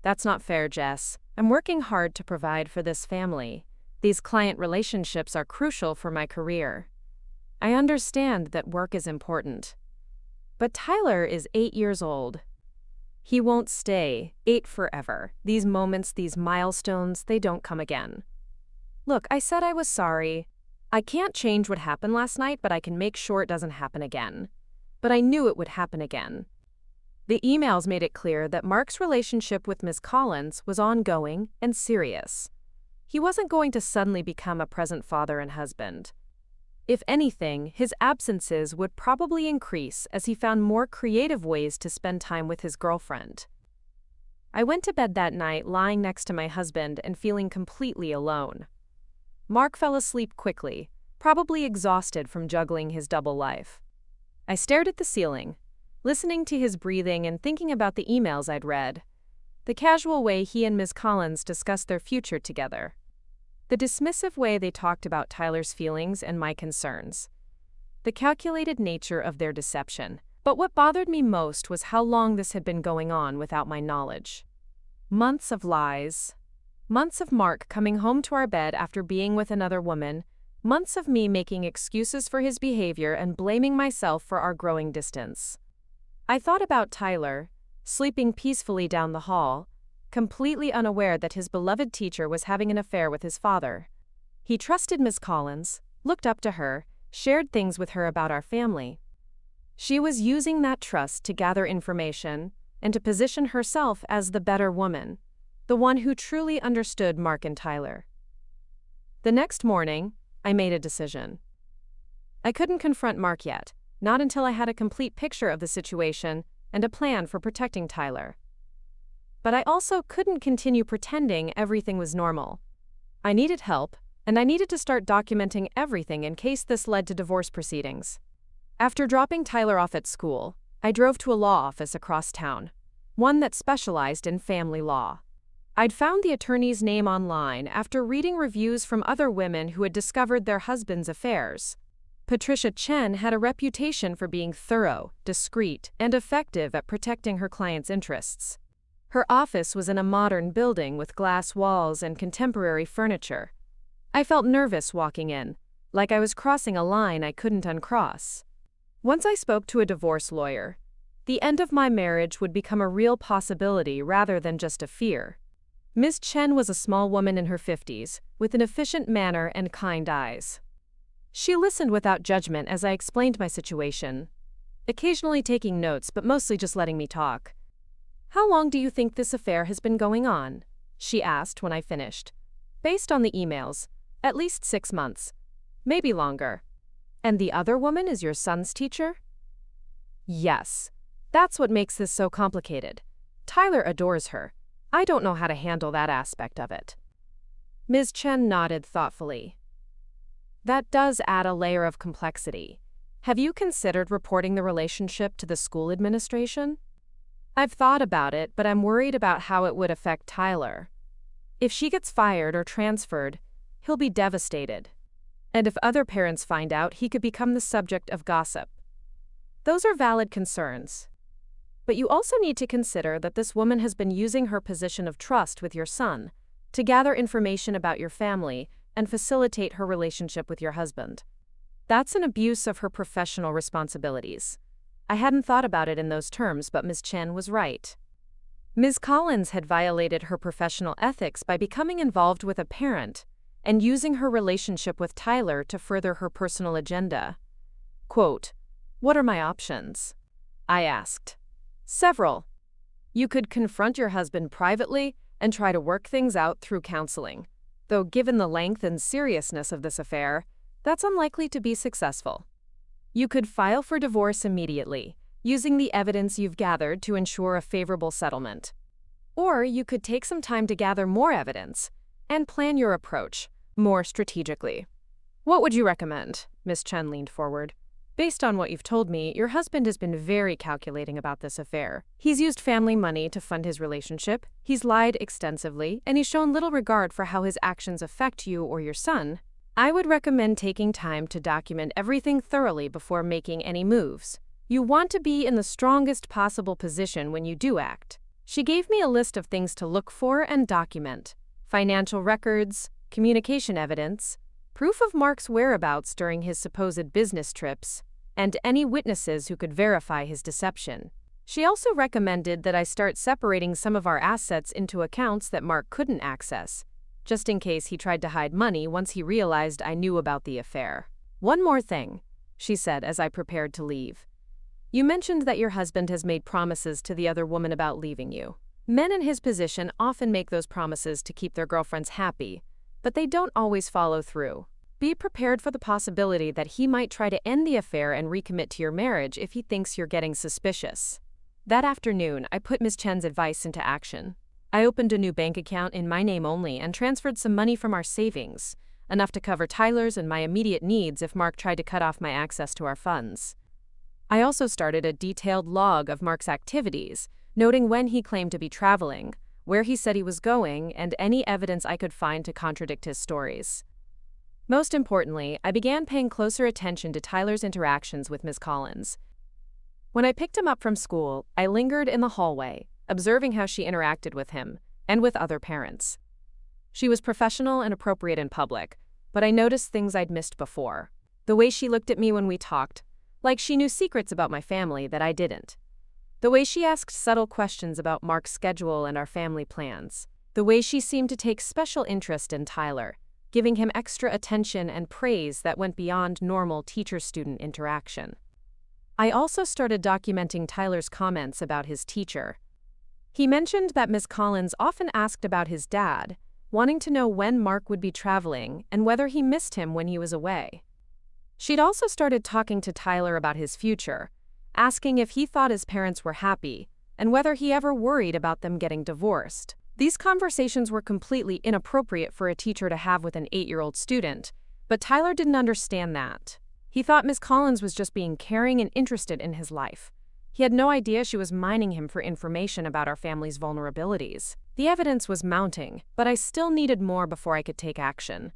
"That's not fair, Jess. I'm working hard to provide for this family. These client relationships are crucial for my career. I understand that work is important. But Tyler is 8 years old. He won't stay 8 forever. These moments, these milestones, they don't come again. Look, I said I was sorry. I can't change what happened last night, but I can make sure it doesn't happen again. But I knew it would happen again." The emails made it clear that Mark's relationship with Ms. Collins was ongoing and serious. He wasn't going to suddenly become a present father and husband. If anything, his absences would probably increase as he found more creative ways to spend time with his girlfriend. I went to bed that night lying next to my husband and feeling completely alone. Mark fell asleep quickly, probably exhausted from juggling his double life. I stared at the ceiling, listening to his breathing and thinking about the emails I'd read, the casual way he and Ms. Collins discussed their future together, the dismissive way they talked about Tyler's feelings and my concerns, the calculated nature of their deception. But what bothered me most was how long this had been going on without my knowledge. Months of lies. Months of Mark coming home to our bed after being with another woman. Months of me making excuses for his behavior and blaming myself for our growing distance. I thought about Tyler, sleeping peacefully down the hall, completely unaware that his beloved teacher was having an affair with his father. He trusted Ms. Collins, looked up to her, shared things with her about our family. She was using that trust to gather information and to position herself as the better woman, the one who truly understood Mark and Tyler. The next morning, I made a decision. I couldn't confront Mark yet, not until I had a complete picture of the situation and a plan for protecting Tyler. But I also couldn't continue pretending everything was normal. I needed help, and I needed to start documenting everything in case this led to divorce proceedings. After dropping Tyler off at school, I drove to a law office across town, one that specialized in family law. I'd found the attorney's name online after reading reviews from other women who had discovered their husbands' affairs. Patricia Chen had a reputation for being thorough, discreet, and effective at protecting her clients' interests. Her office was in a modern building with glass walls and contemporary furniture. I felt nervous walking in, like I was crossing a line I couldn't uncross. Once I spoke to a divorce lawyer, the end of my marriage would become a real possibility rather than just a fear. Ms. Chen was a small woman in her 50s, with an efficient manner and kind eyes. She listened without judgment as I explained my situation, occasionally taking notes but mostly just letting me talk. "How long do you think this affair has been going on?" she asked when I finished. "Based on the emails, at least 6 months, maybe longer." "And the other woman is your son's teacher?" "Yes. That's what makes this so complicated. Tyler adores her. I don't know how to handle that aspect of it." Ms. Chen nodded thoughtfully. "That does add a layer of complexity. Have you considered reporting the relationship to the school administration?" "I've thought about it, but I'm worried about how it would affect Tyler. If she gets fired or transferred, he'll be devastated. And if other parents find out, he could become the subject of gossip." "Those are valid concerns. But you also need to consider that this woman has been using her position of trust with your son to gather information about your family and facilitate her relationship with your husband. That's an abuse of her professional responsibilities." I hadn't thought about it in those terms, but Ms. Chen was right. Ms. Collins had violated her professional ethics by becoming involved with a parent and using her relationship with Tyler to further her personal agenda. Quote, "What are my options?" I asked. "Several. You could confront your husband privately and try to work things out through counseling, though given the length and seriousness of this affair, that's unlikely to be successful. You could file for divorce immediately, using the evidence you've gathered to ensure a favorable settlement. Or you could take some time to gather more evidence and plan your approach more strategically." "What would you recommend?" Ms. Chen leaned forward. "Based on what you've told me, your husband has been very calculating about this affair. He's used family money to fund his relationship, he's lied extensively, and he's shown little regard for how his actions affect you or your son. I would recommend taking time to document everything thoroughly before making any moves. You want to be in the strongest possible position when you do act." She gave me a list of things to look for and document: financial records, communication evidence, proof of Mark's whereabouts during his supposed business trips, and any witnesses who could verify his deception. She also recommended that I start separating some of our assets into accounts that Mark couldn't access, just in case he tried to hide money once he realized I knew about the affair. "One more thing," she said as I prepared to leave. "You mentioned that your husband has made promises to the other woman about leaving you. Men in his position often make those promises to keep their girlfriends happy, but they don't always follow through. Be prepared for the possibility that he might try to end the affair and recommit to your marriage if he thinks you're getting suspicious." That afternoon, I put Ms. Chen's advice into action. I opened a new bank account in my name only and transferred some money from our savings, enough to cover Tyler's and my immediate needs if Mark tried to cut off my access to our funds. I also started a detailed log of Mark's activities, noting when he claimed to be traveling, where he said he was going, and any evidence I could find to contradict his stories. Most importantly, I began paying closer attention to Tyler's interactions with Ms. Collins. When I picked him up from school, I lingered in the hallway, observing how she interacted with him and with other parents. She was professional and appropriate in public, but I noticed things I'd missed before. The way she looked at me when we talked, like she knew secrets about my family that I didn't. The way she asked subtle questions about Mark's schedule and our family plans. The way she seemed to take special interest in Tyler, giving him extra attention and praise that went beyond normal teacher-student interaction. I also started documenting Tyler's comments about his teacher. He mentioned that Ms. Collins often asked about his dad, wanting to know when Mark would be traveling and whether he missed him when he was away. She'd also started talking to Tyler about his future, asking if he thought his parents were happy and whether he ever worried about them getting divorced. These conversations were completely inappropriate for a teacher to have with an 8-year-old student, but Tyler didn't understand that. He thought Ms. Collins was just being caring and interested in his life. He had no idea she was mining him for information about our family's vulnerabilities. The evidence was mounting, but I still needed more before I could take action.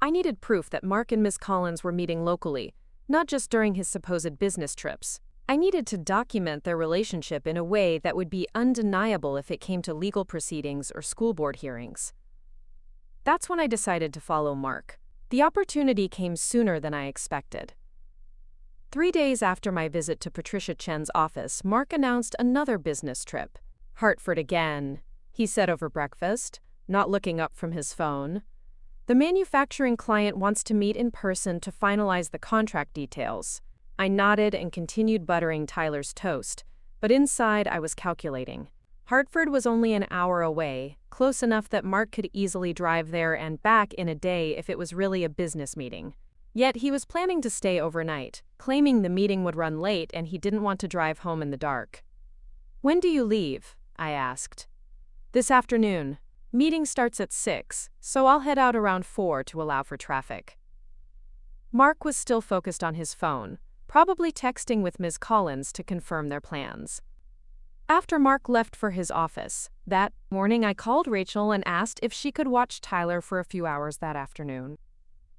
I needed proof that Mark and Miss Collins were meeting locally, not just during his supposed business trips. I needed to document their relationship in a way that would be undeniable if it came to legal proceedings or school board hearings. That's when I decided to follow Mark. The opportunity came sooner than I expected. 3 days after my visit to Patricia Chen's office, Mark announced another business trip. "Hartford again," he said over breakfast, not looking up from his phone. "The manufacturing client wants to meet in person to finalize the contract details." I nodded and continued buttering Tyler's toast, but inside I was calculating. Hartford was only an hour away, close enough that Mark could easily drive there and back in a day if it was really a business meeting. Yet he was planning to stay overnight, claiming the meeting would run late and he didn't want to drive home in the dark. "When do you leave?" I asked. "This afternoon. Meeting starts at 6, so I'll head out around 4 to allow for traffic." Mark was still focused on his phone, probably texting with Ms. Collins to confirm their plans. After Mark left for his office, that morning I called Rachel and asked if she could watch Tyler for a few hours that afternoon.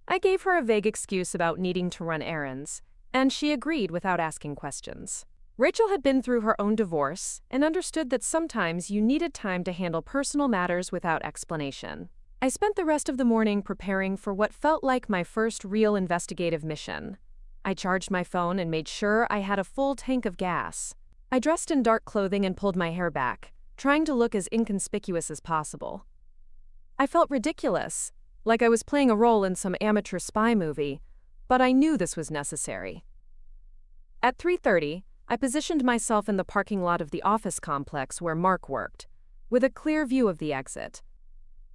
I gave her a vague excuse about needing to run errands, and she agreed without asking questions. Rachel had been through her own divorce and understood that sometimes you needed time to handle personal matters without explanation. I spent the rest of the morning preparing for what felt like my first real investigative mission. I charged my phone and made sure I had a full tank of gas. I dressed in dark clothing and pulled my hair back, trying to look as inconspicuous as possible. I felt ridiculous, like I was playing a role in some amateur spy movie, but I knew this was necessary. At 3:30, I positioned myself in the parking lot of the office complex where Mark worked, with a clear view of the exit.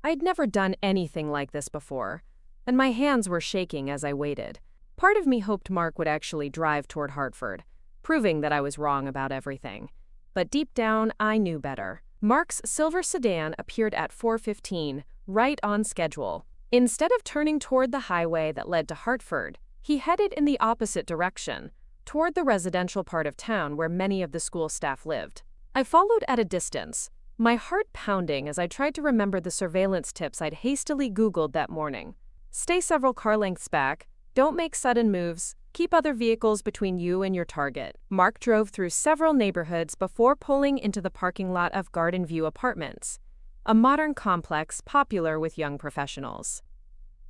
I'd never done anything like this before, and my hands were shaking as I waited. Part of me hoped Mark would actually drive toward Hartford, proving that I was wrong about everything. But deep down, I knew better. Mark's silver sedan appeared at 4:15, right on schedule. Instead of turning toward the highway that led to Hartford, he headed in the opposite direction, toward the residential part of town where many of the school staff lived. I followed at a distance, my heart pounding as I tried to remember the surveillance tips I'd hastily Googled that morning. Stay several car lengths back, don't make sudden moves, keep other vehicles between you and your target. Mark drove through several neighborhoods before pulling into the parking lot of Garden View Apartments, a modern complex popular with young professionals.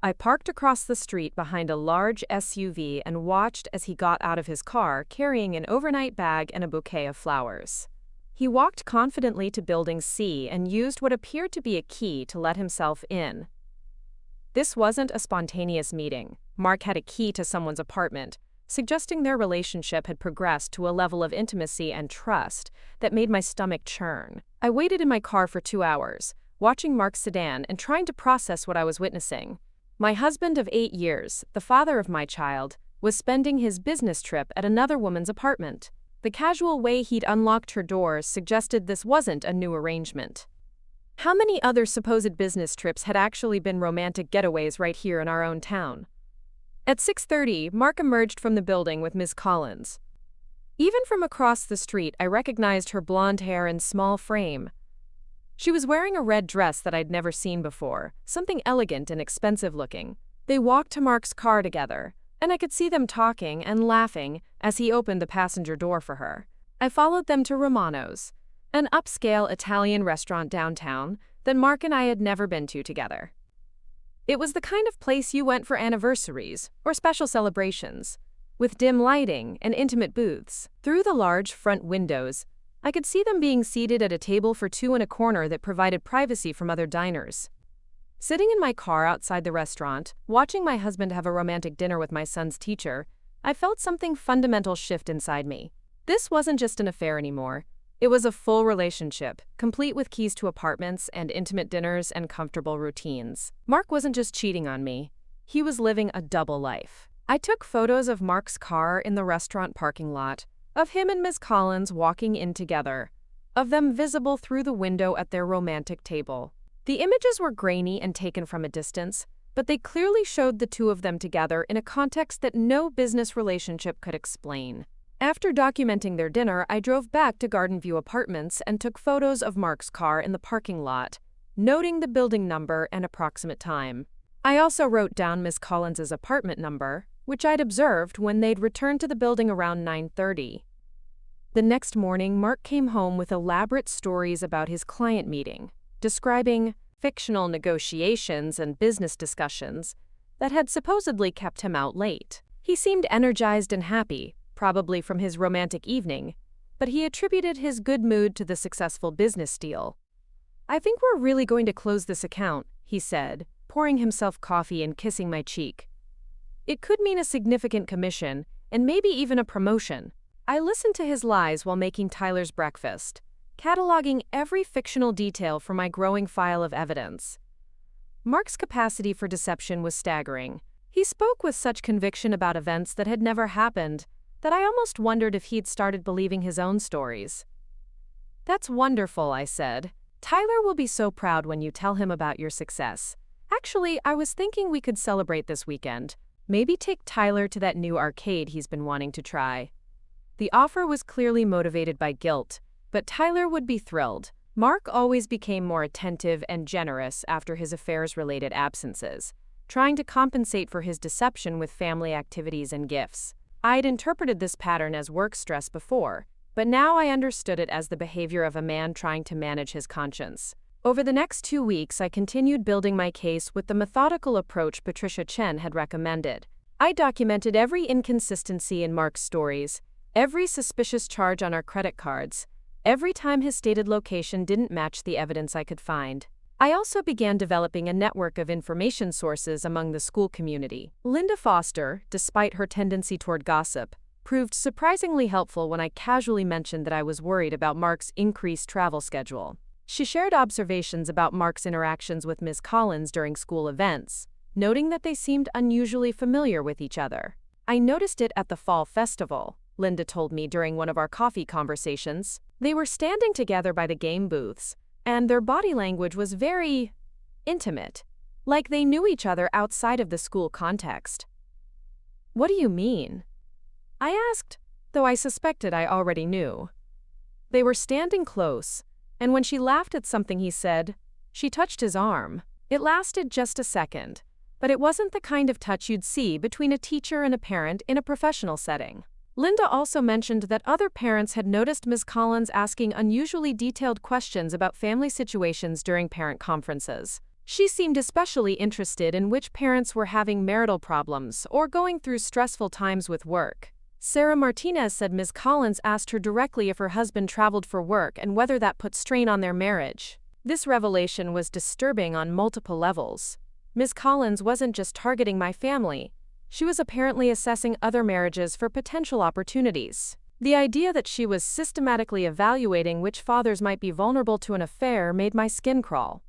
I parked across the street behind a large SUV and watched as he got out of his car carrying an overnight bag and a bouquet of flowers. He walked confidently to Building C and used what appeared to be a key to let himself in. This wasn't a spontaneous meeting. Mark had a key to someone's apartment, suggesting their relationship had progressed to a level of intimacy and trust that made my stomach churn. I waited in my car for 2 hours, watching Mark's sedan and trying to process what I was witnessing. My husband of 8 years, the father of my child, was spending his business trip at another woman's apartment. The casual way he'd unlocked her doors suggested this wasn't a new arrangement. How many other supposed business trips had actually been romantic getaways right here in our own town? At 6:30, Mark emerged from the building with Ms. Collins. Even from across the street, I recognized her blonde hair and small frame. She was wearing a red dress that I'd never seen before, something elegant and expensive looking. They walked to Mark's car together, and I could see them talking and laughing as he opened the passenger door for her. I followed them to Romano's, an upscale Italian restaurant downtown that Mark and I had never been to together. It was the kind of place you went for anniversaries or special celebrations, with dim lighting and intimate booths. Through the large front windows, I could see them being seated at a table for two in a corner that provided privacy from other diners. Sitting in my car outside the restaurant, watching my husband have a romantic dinner with my son's teacher, I felt something fundamental shift inside me. This wasn't just an affair anymore. It was a full relationship, complete with keys to apartments and intimate dinners and comfortable routines. Mark wasn't just cheating on me. He was living a double life. I took photos of Mark's car in the restaurant parking lot, of him and Ms. Collins walking in together, of them visible through the window at their romantic table. The images were grainy and taken from a distance, but they clearly showed the two of them together in a context that no business relationship could explain. After documenting their dinner, I drove back to Garden View Apartments and took photos of Mark's car in the parking lot, noting the building number and approximate time. I also wrote down Miss Collins's apartment number, which I'd observed when they'd returned to the building around 9:30. The next morning, Mark came home with elaborate stories about his client meeting, describing fictional negotiations and business discussions that had supposedly kept him out late. He seemed energized and happy, probably from his romantic evening, but he attributed his good mood to the successful business deal. "I think we're really going to close this account," he said, pouring himself coffee and kissing my cheek. "It could mean a significant commission, and maybe even a promotion." I listened to his lies while making Tyler's breakfast, cataloging every fictional detail from my growing file of evidence. Mark's capacity for deception was staggering. He spoke with such conviction about events that had never happened that I almost wondered if he'd started believing his own stories. "That's wonderful," I said. "Tyler will be so proud when you tell him about your success. Actually, I was thinking we could celebrate this weekend. Maybe take Tyler to that new arcade he's been wanting to try." The offer was clearly motivated by guilt, but Tyler would be thrilled. Mark always became more attentive and generous after his affairs-related absences, trying to compensate for his deception with family activities and gifts. I'd interpreted this pattern as work stress before, but now I understood it as the behavior of a man trying to manage his conscience. Over the next 2 weeks, I continued building my case with the methodical approach Patricia Chen had recommended. I documented every inconsistency in Mark's stories, every suspicious charge on our credit cards, every time his stated location didn't match the evidence I could find. I also began developing a network of information sources among the school community. Linda Foster, despite her tendency toward gossip, proved surprisingly helpful when I casually mentioned that I was worried about Mark's increased travel schedule. She shared observations about Mark's interactions with Ms. Collins during school events, noting that they seemed unusually familiar with each other. "I noticed it at the fall festival," Linda told me during one of our coffee conversations. "They were standing together by the game booths, and their body language was very intimate, like they knew each other outside of the school context." "What do you mean?" I asked, though I suspected I already knew. "They were standing close, and when she laughed at something he said, she touched his arm. It lasted just a second, but it wasn't the kind of touch you'd see between a teacher and a parent in a professional setting." Linda also mentioned that other parents had noticed Ms. Collins asking unusually detailed questions about family situations during parent conferences. She seemed especially interested in which parents were having marital problems or going through stressful times with work. Sarah Martinez said Ms. Collins asked her directly if her husband traveled for work and whether that put strain on their marriage. This revelation was disturbing on multiple levels. Ms. Collins wasn't just targeting my family. She was apparently assessing other marriages for potential opportunities. The idea that she was systematically evaluating which fathers might be vulnerable to an affair made my skin crawl.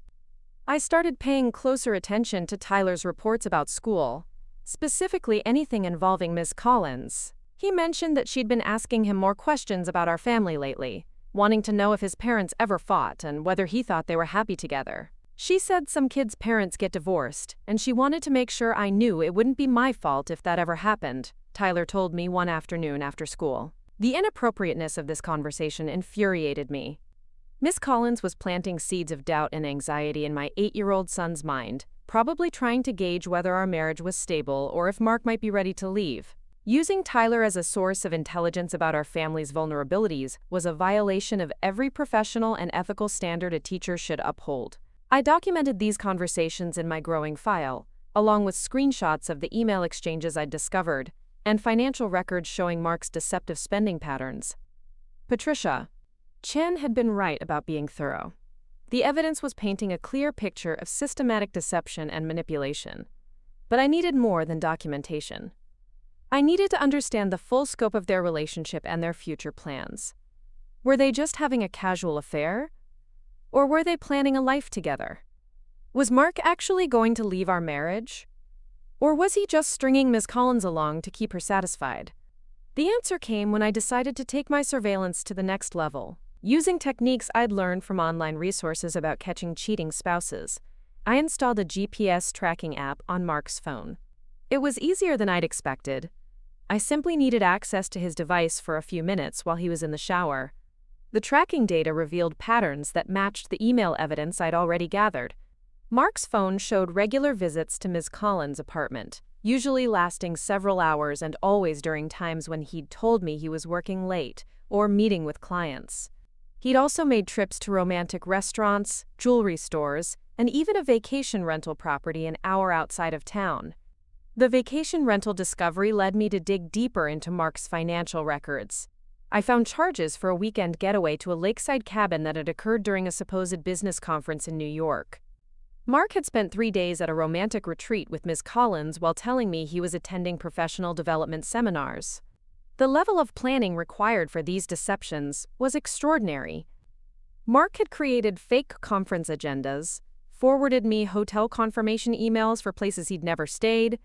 I started paying closer attention to Tyler's reports about school, specifically anything involving Ms. Collins. He mentioned that she'd been asking him more questions about our family lately, wanting to know if his parents ever fought and whether he thought they were happy together. She said some kids' parents get divorced, and she wanted to make sure I knew it wouldn't be my fault if that ever happened, Tyler told me one afternoon after school. The inappropriateness of this conversation infuriated me. Miss Collins was planting seeds of doubt and anxiety in my 8-year-old son's mind, probably trying to gauge whether our marriage was stable or if Mark might be ready to leave. Using Tyler as a source of intelligence about our family's vulnerabilities was a violation of every professional and ethical standard a teacher should uphold. I documented these conversations in my growing file, along with screenshots of the email exchanges I'd discovered, and financial records showing Mark's deceptive spending patterns. Patricia Chen had been right about being thorough. The evidence was painting a clear picture of systematic deception and manipulation. But I needed more than documentation. I needed to understand the full scope of their relationship and their future plans. Were they just having a casual affair? Or were they planning a life together? Was Mark actually going to leave our marriage? Or was he just stringing Ms. Collins along to keep her satisfied? The answer came when I decided to take my surveillance to the next level. Using techniques I'd learned from online resources about catching cheating spouses, I installed a GPS tracking app on Mark's phone. It was easier than I'd expected. I simply needed access to his device for a few minutes while he was in the shower. The tracking data revealed patterns that matched the email evidence I'd already gathered. Mark's phone showed regular visits to Ms. Collins' apartment, usually lasting several hours and always during times when he'd told me he was working late or meeting with clients. He'd also made trips to romantic restaurants, jewelry stores, and even a vacation rental property an hour outside of town. The vacation rental discovery led me to dig deeper into Mark's financial records. I found charges for a weekend getaway to a lakeside cabin that had occurred during a supposed business conference in New York. Mark had spent 3 days at a romantic retreat with Ms. Collins while telling me he was attending professional development seminars. The level of planning required for these deceptions was extraordinary. Mark had created fake conference agendas, forwarded me hotel confirmation emails for places he'd never stayed,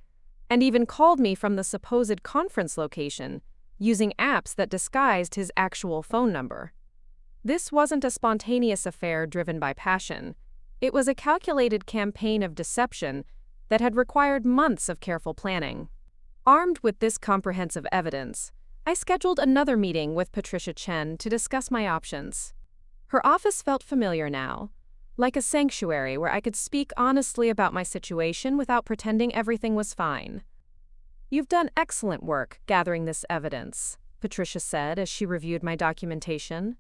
and even called me from the supposed conference location, using apps that disguised his actual phone number. This wasn't a spontaneous affair driven by passion. It was a calculated campaign of deception that had required months of careful planning. Armed with this comprehensive evidence, I scheduled another meeting with Patricia Chen to discuss my options. Her office felt familiar now, like a sanctuary where I could speak honestly about my situation without pretending everything was fine. "You've done excellent work gathering this evidence," Patricia said as she reviewed my documentation.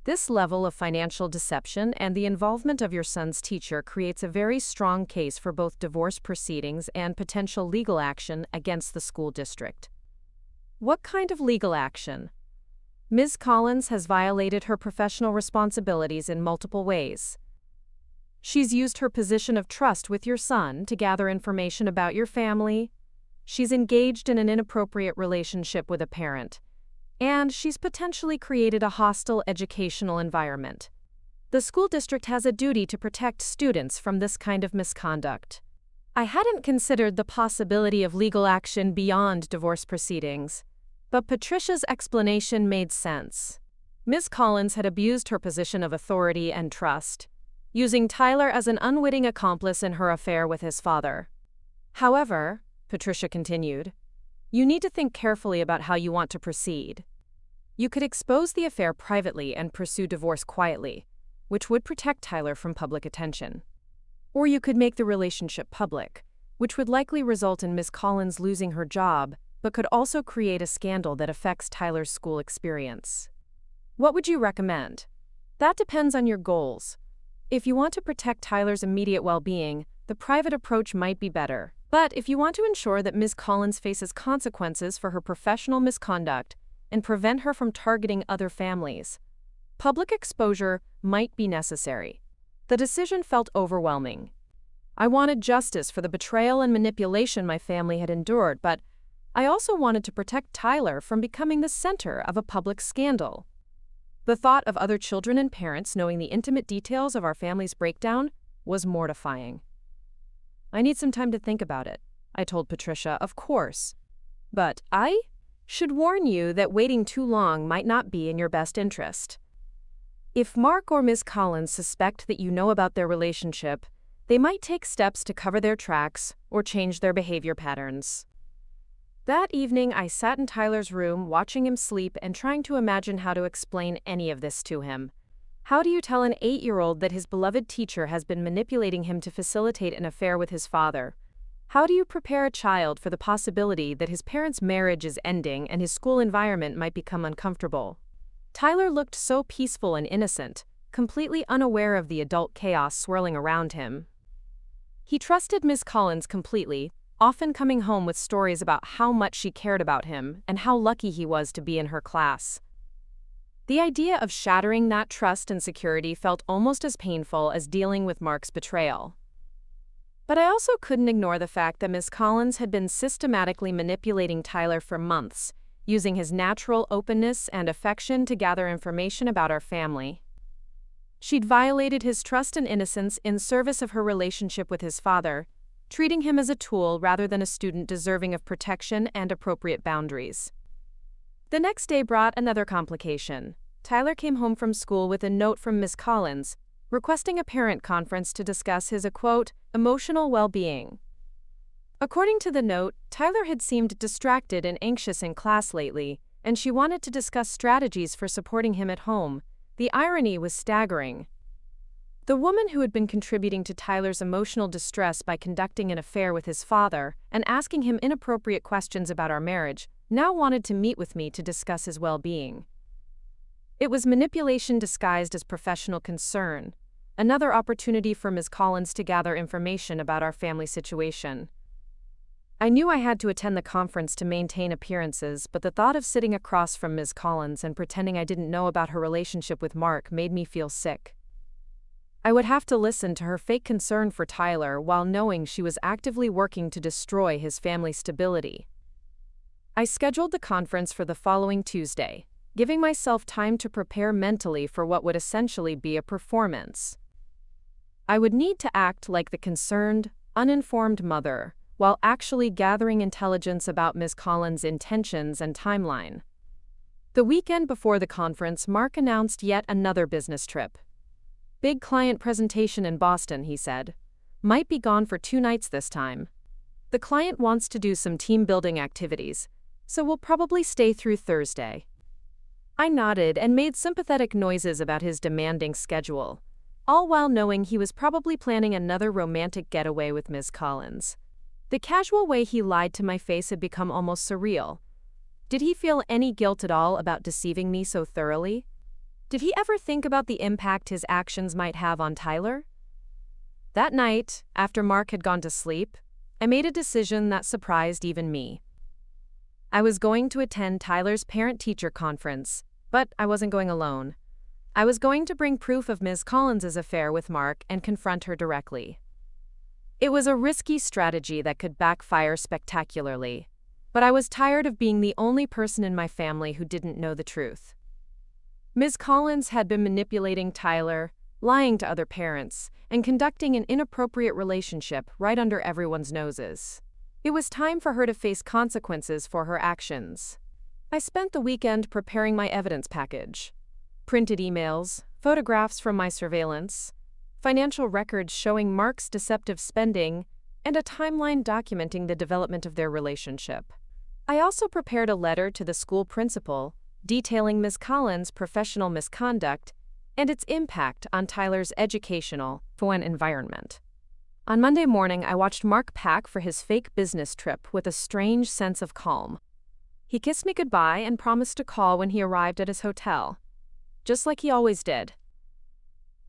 "This level of financial deception and the involvement of your son's teacher creates a very strong case for both divorce proceedings and potential legal action against the school district." "What kind of legal action?" "Ms. Collins has violated her professional responsibilities in multiple ways. She's used her position of trust with your son to gather information about your family. She's engaged in an inappropriate relationship with a parent. And she's potentially created a hostile educational environment. The school district has a duty to protect students from this kind of misconduct." I hadn't considered the possibility of legal action beyond divorce proceedings, but Patricia's explanation made sense. Ms. Collins had abused her position of authority and trust, using Tyler as an unwitting accomplice in her affair with his father. "However," Patricia continued, "you need to think carefully about how you want to proceed. You could expose the affair privately and pursue divorce quietly, which would protect Tyler from public attention. Or you could make the relationship public, which would likely result in Ms. Collins losing her job, but could also create a scandal that affects Tyler's school experience. What would you recommend?" "That depends on your goals. If you want to protect Tyler's immediate well-being, the private approach might be better. But if you want to ensure that Ms. Collins faces consequences for her professional misconduct and prevent her from targeting other families, public exposure might be necessary." The decision felt overwhelming. I wanted justice for the betrayal and manipulation my family had endured, but I also wanted to protect Tyler from becoming the center of a public scandal. The thought of other children and parents knowing the intimate details of our family's breakdown was mortifying. "I need some time to think about it," I told Patricia, "of course. But I should warn you that waiting too long might not be in your best interest. If Mark or Ms. Collins suspect that you know about their relationship, they might take steps to cover their tracks or change their behavior patterns." That evening, I sat in Tyler's room, watching him sleep and trying to imagine how to explain any of this to him. How do you tell an 8-year-old that his beloved teacher has been manipulating him to facilitate an affair with his father? How do you prepare a child for the possibility that his parents' marriage is ending and his school environment might become uncomfortable? Tyler looked so peaceful and innocent, completely unaware of the adult chaos swirling around him. He trusted Ms. Collins completely, often coming home with stories about how much she cared about him and how lucky he was to be in her class. The idea of shattering that trust and security felt almost as painful as dealing with Mark's betrayal. But I also couldn't ignore the fact that Ms. Collins had been systematically manipulating Tyler for months, using his natural openness and affection to gather information about our family. She'd violated his trust and innocence in service of her relationship with his father, treating him as a tool rather than a student deserving of protection and appropriate boundaries. The next day brought another complication. Tyler came home from school with a note from Ms. Collins, requesting a parent conference to discuss his, quote, emotional well-being. According to the note, Tyler had seemed distracted and anxious in class lately, and she wanted to discuss strategies for supporting him at home. The irony was staggering. The woman who had been contributing to Tyler's emotional distress by conducting an affair with his father and asking him inappropriate questions about our marriage now wanted to meet with me to discuss his well-being. It was manipulation disguised as professional concern, another opportunity for Ms. Collins to gather information about our family situation. I knew I had to attend the conference to maintain appearances, but the thought of sitting across from Ms. Collins and pretending I didn't know about her relationship with Mark made me feel sick. I would have to listen to her fake concern for Tyler while knowing she was actively working to destroy his family stability. I scheduled the conference for the following Tuesday, giving myself time to prepare mentally for what would essentially be a performance. I would need to act like the concerned, uninformed mother, while actually gathering intelligence about Ms. Collins' intentions and timeline. The weekend before the conference, Mark announced yet another business trip. Big client presentation in Boston, he said. Might be gone for 2 nights this time. The client wants to do some team-building activities, so we'll probably stay through Thursday. I nodded and made sympathetic noises about his demanding schedule, all while knowing he was probably planning another romantic getaway with Ms. Collins. The casual way he lied to my face had become almost surreal. Did he feel any guilt at all about deceiving me so thoroughly? Did he ever think about the impact his actions might have on Tyler? That night, after Mark had gone to sleep, I made a decision that surprised even me. I was going to attend Tyler's parent-teacher conference, but I wasn't going alone. I was going to bring proof of Ms. Collins' affair with Mark and confront her directly. It was a risky strategy that could backfire spectacularly, but I was tired of being the only person in my family who didn't know the truth. Ms. Collins had been manipulating Tyler, lying to other parents, and conducting an inappropriate relationship right under everyone's noses. It was time for her to face consequences for her actions. I spent the weekend preparing my evidence package. Printed emails, photographs from my surveillance, financial records showing Mark's deceptive spending, and a timeline documenting the development of their relationship. I also prepared a letter to the school principal detailing Ms. Collins' professional misconduct and its impact on Tyler's educational environment. On Monday morning, I watched Mark pack for his fake business trip with a strange sense of calm. He kissed me goodbye and promised to call when he arrived at his hotel, just like he always did.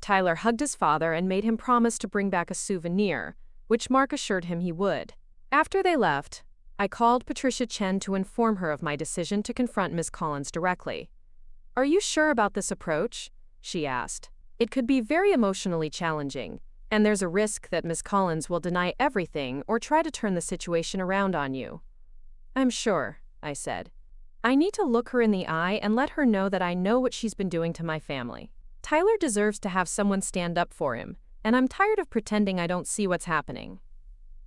Tyler hugged his father and made him promise to bring back a souvenir, which Mark assured him he would. After they left, I called Patricia Chen to inform her of my decision to confront Ms. Collins directly. "Are you sure about this approach?" she asked. "It could be very emotionally challenging, and there's a risk that Ms. Collins will deny everything or try to turn the situation around on you." "I'm sure," I said. "I need to look her in the eye and let her know that I know what she's been doing to my family. Tyler deserves to have someone stand up for him, and I'm tired of pretending I don't see what's happening."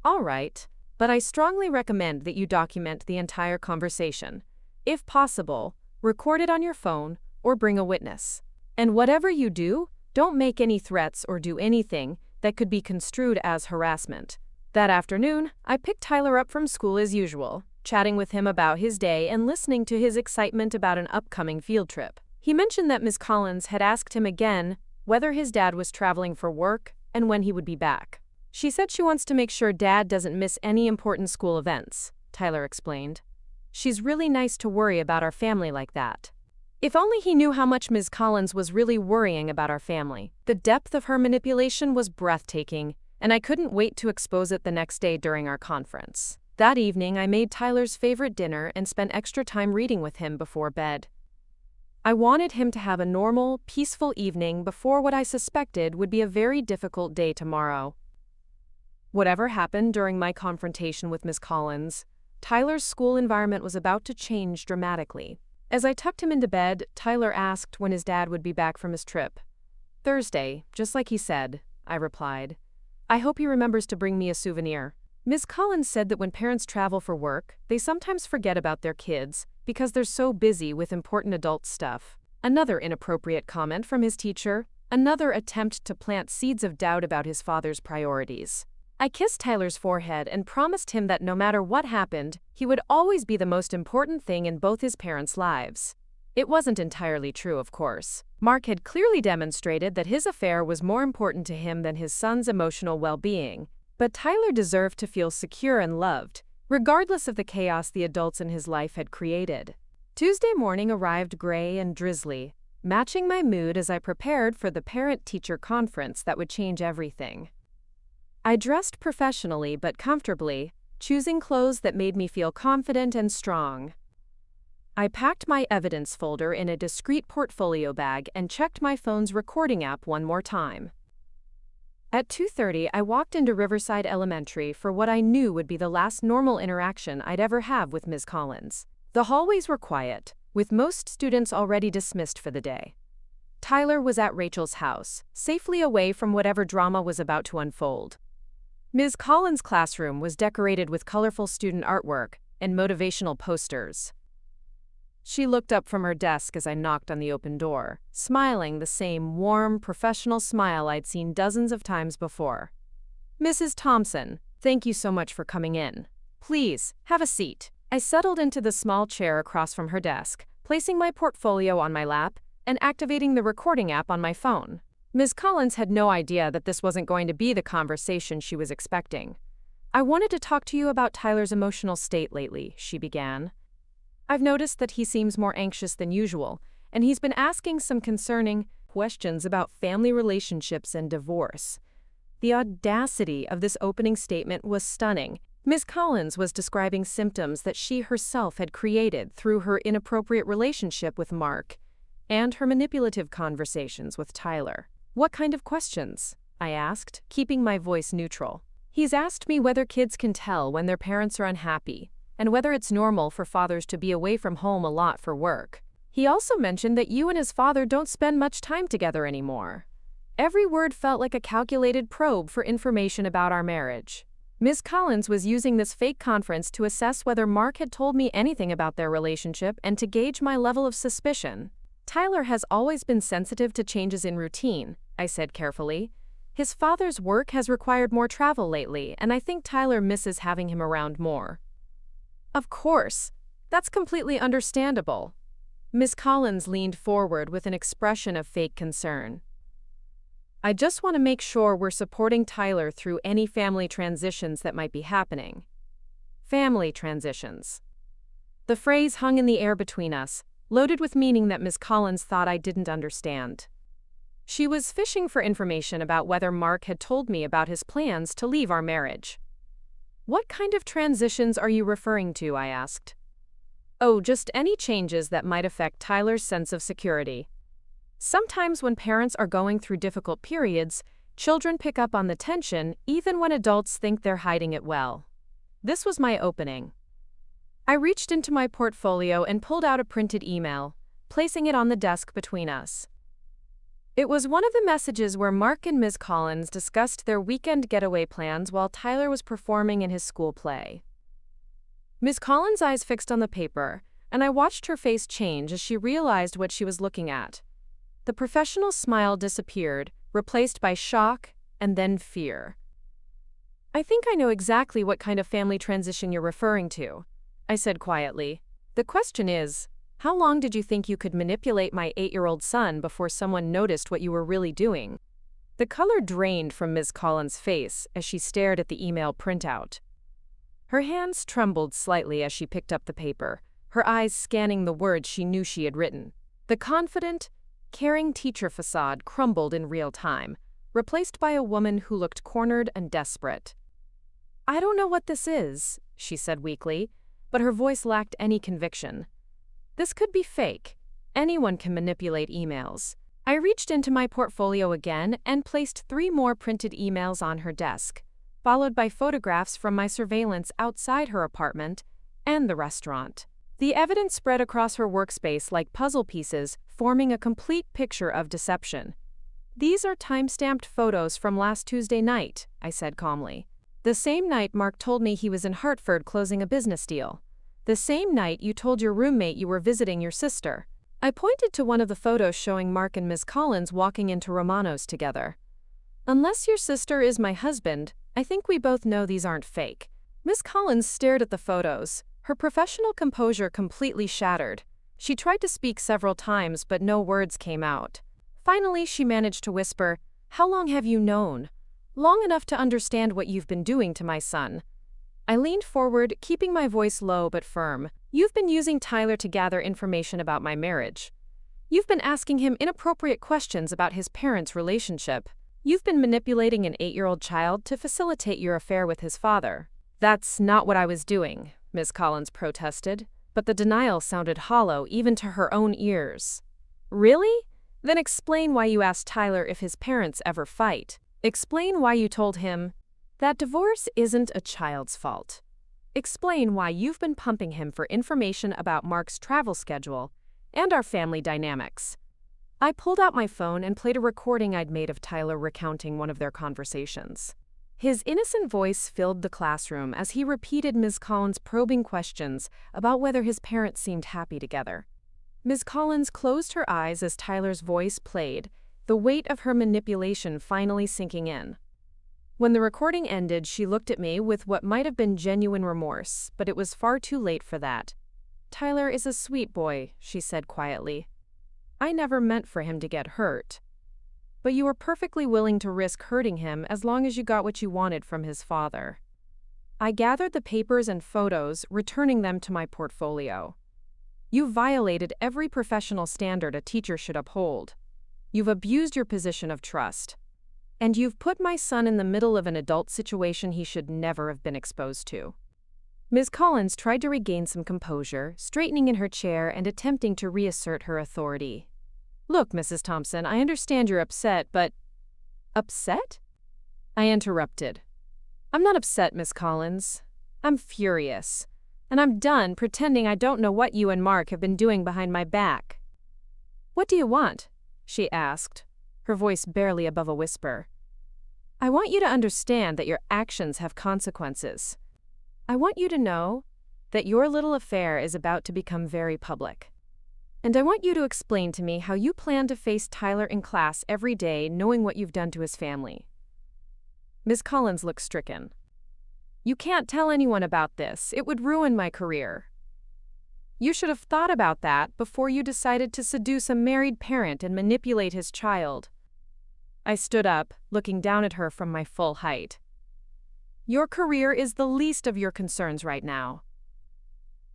"All right, but I strongly recommend that you document the entire conversation. If possible, record it on your phone or bring a witness. And whatever you do, don't make any threats or do anything that could be construed as harassment." That afternoon, I picked Tyler up from school as usual, chatting with him about his day and listening to his excitement about an upcoming field trip. He mentioned that Ms. Collins had asked him again whether his dad was traveling for work and when he would be back. "She said she wants to make sure Dad doesn't miss any important school events," Tyler explained. "She's really nice to worry about our family like that." If only he knew how much Ms. Collins was really worrying about our family. The depth of her manipulation was breathtaking, and I couldn't wait to expose it the next day during our conference. That evening, I made Tyler's favorite dinner and spent extra time reading with him before bed. I wanted him to have a normal, peaceful evening before what I suspected would be a very difficult day tomorrow. Whatever happened during my confrontation with Ms. Collins, Tyler's school environment was about to change dramatically. As I tucked him into bed, Tyler asked when his dad would be back from his trip. "Thursday, just like he said," I replied. "I hope he remembers to bring me a souvenir." Ms. Collins said that when parents travel for work, they sometimes forget about their kids because they're so busy with important adult stuff. Another inappropriate comment from his teacher, another attempt to plant seeds of doubt about his father's priorities. I kissed Tyler's forehead and promised him that no matter what happened, he would always be the most important thing in both his parents' lives. It wasn't entirely true, of course. Mark had clearly demonstrated that his affair was more important to him than his son's emotional well-being, but Tyler deserved to feel secure and loved, regardless of the chaos the adults in his life had created. Tuesday morning arrived gray and drizzly, matching my mood as I prepared for the parent-teacher conference that would change everything. I dressed professionally but comfortably, choosing clothes that made me feel confident and strong. I packed my evidence folder in a discreet portfolio bag and checked my phone's recording app one more time. At 2:30, I walked into Riverside Elementary for what I knew would be the last normal interaction I'd ever have with Ms. Collins. The hallways were quiet, with most students already dismissed for the day. Tyler was at Rachel's house, safely away from whatever drama was about to unfold. Ms. Collins' classroom was decorated with colorful student artwork and motivational posters. She looked up from her desk as I knocked on the open door, smiling the same warm, professional smile I'd seen dozens of times before. "Mrs. Thompson, thank you so much for coming in. Please, have a seat." I settled into the small chair across from her desk, placing my portfolio on my lap and activating the recording app on my phone. Ms. Collins had no idea that this wasn't going to be the conversation she was expecting. "I wanted to talk to you about Tyler's emotional state lately," she began. "I've noticed that he seems more anxious than usual, and he's been asking some concerning questions about family relationships and divorce." The audacity of this opening statement was stunning. Ms. Collins was describing symptoms that she herself had created through her inappropriate relationship with Mark and her manipulative conversations with Tyler. "What kind of questions?" I asked, keeping my voice neutral. "He's asked me whether kids can tell when their parents are unhappy, and whether it's normal for fathers to be away from home a lot for work. He also mentioned that you and his father don't spend much time together anymore." Every word felt like a calculated probe for information about our marriage. Ms. Collins was using this fake conference to assess whether Mark had told me anything about their relationship and to gauge my level of suspicion. "Tyler has always been sensitive to changes in routine," I said carefully. "His father's work has required more travel lately, and I think Tyler misses having him around more." "Of course. That's completely understandable." Ms. Collins leaned forward with an expression of fake concern. "I just want to make sure we're supporting Tyler through any family transitions that might be happening." Family transitions. The phrase hung in the air between us, loaded with meaning that Ms. Collins thought I didn't understand. She was fishing for information about whether Mark had told me about his plans to leave our marriage. "What kind of transitions are you referring to?" I asked. "Oh, just any changes that might affect Tyler's sense of security. Sometimes when parents are going through difficult periods, children pick up on the tension even when adults think they're hiding it well." This was my opening. I reached into my portfolio and pulled out a printed email, placing it on the desk between us. It was one of the messages where Mark and Ms. Collins discussed their weekend getaway plans while Tyler was performing in his school play. Ms. Collins' eyes fixed on the paper, and I watched her face change as she realized what she was looking at. The professional smile disappeared, replaced by shock and then fear. "I think I know exactly what kind of family transition you're referring to," I said quietly. "The question is, how long did you think you could manipulate my 8-year-old son before someone noticed what you were really doing?" The color drained from Ms. Collins' face as she stared at the email printout. Her hands trembled slightly as she picked up the paper, her eyes scanning the words she knew she had written. The confident, caring teacher facade crumbled in real time, replaced by a woman who looked cornered and desperate. "I don't know what this is," she said weakly, but her voice lacked any conviction. "This could be fake. Anyone can manipulate emails." I reached into my portfolio again and placed 3 more printed emails on her desk, followed by photographs from my surveillance outside her apartment and the restaurant. The evidence spread across her workspace like puzzle pieces, forming a complete picture of deception. "These are time-stamped photos from last Tuesday night," I said calmly. "The same night Mark told me he was in Hartford closing a business deal. The same night you told your roommate you were visiting your sister." I pointed to one of the photos showing Mark and Ms. Collins walking into Romano's together. Unless your sister is my husband, I think we both know these aren't fake. Miss Collins stared at the photos, her professional composure completely shattered. She tried to speak several times, but no words came out. Finally, she managed to whisper, "How long have you known?" "Long enough to understand what you've been doing to my son." I leaned forward, keeping my voice low but firm. "You've been using Tyler to gather information about my marriage. You've been asking him inappropriate questions about his parents' relationship. You've been manipulating an 8-year-old child to facilitate your affair with his father." "That's not what I was doing," Ms. Collins protested, but the denial sounded hollow even to her own ears. "Really? Then explain why you asked Tyler if his parents ever fight. Explain why you told him that divorce isn't a child's fault. Explain why you've been pumping him for information about Mark's travel schedule and our family dynamics." I pulled out my phone and played a recording I'd made of Tyler recounting one of their conversations. His innocent voice filled the classroom as he repeated Ms. Collins' probing questions about whether his parents seemed happy together. Ms. Collins closed her eyes as Tyler's voice played, the weight of her manipulation finally sinking in. When the recording ended, she looked at me with what might have been genuine remorse, but it was far too late for that. "Tyler is a sweet boy," she said quietly. "I never meant for him to get hurt. But you were perfectly willing to risk hurting him as long as you got what you wanted from his father." I gathered the papers and photos, returning them to my portfolio. "You violated every professional standard a teacher should uphold. You've abused your position of trust. And you've put my son in the middle of an adult situation he should never have been exposed to." Ms. Collins tried to regain some composure, straightening in her chair and attempting to reassert her authority. "Look, Mrs. Thompson, I understand you're upset, but—" "Upset?" I interrupted. "I'm not upset, Miss Collins. I'm furious. And I'm done pretending I don't know what you and Mark have been doing behind my back." "What do you want?" she asked, her voice barely above a whisper. "I want you to understand that your actions have consequences. I want you to know that your little affair is about to become very public. And I want you to explain to me how you plan to face Tyler in class every day knowing what you've done to his family." Ms. Collins looked stricken. "You can't tell anyone about this. It would ruin my career. You should have thought about that before you decided to seduce a married parent and manipulate his child." I stood up, looking down at her from my full height. "Your career is the least of your concerns right now."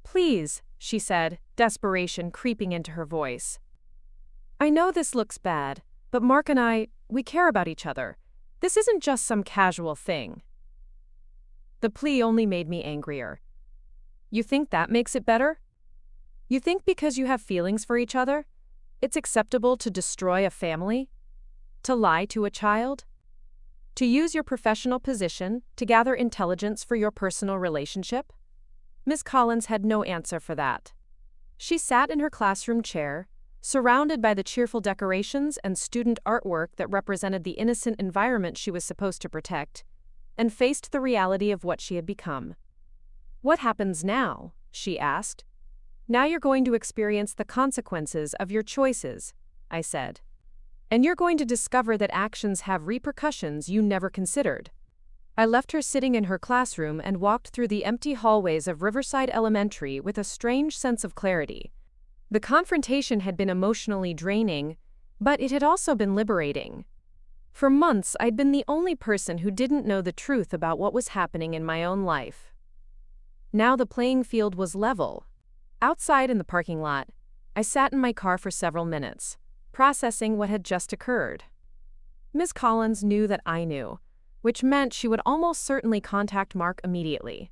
"Please," she said, desperation creeping into her voice. "I know this looks bad, but Mark and we care about each other. This isn't just some casual thing." The plea only made me angrier. "You think that makes it better? You think because you have feelings for each other, it's acceptable to destroy a family? To lie to a child? To use your professional position to gather intelligence for your personal relationship?" Ms. Collins had no answer for that. She sat in her classroom chair, surrounded by the cheerful decorations and student artwork that represented the innocent environment she was supposed to protect, and faced the reality of what she had become. "What happens now?" she asked. "Now you're going to experience the consequences of your choices," I said. "And you're going to discover that actions have repercussions you never considered." I left her sitting in her classroom and walked through the empty hallways of Riverside Elementary with a strange sense of clarity. The confrontation had been emotionally draining, but it had also been liberating. For months, I'd been the only person who didn't know the truth about what was happening in my own life. Now the playing field was level. Outside in the parking lot, I sat in my car for several minutes, processing what had just occurred. Ms. Collins knew that I knew, which meant she would almost certainly contact Mark immediately.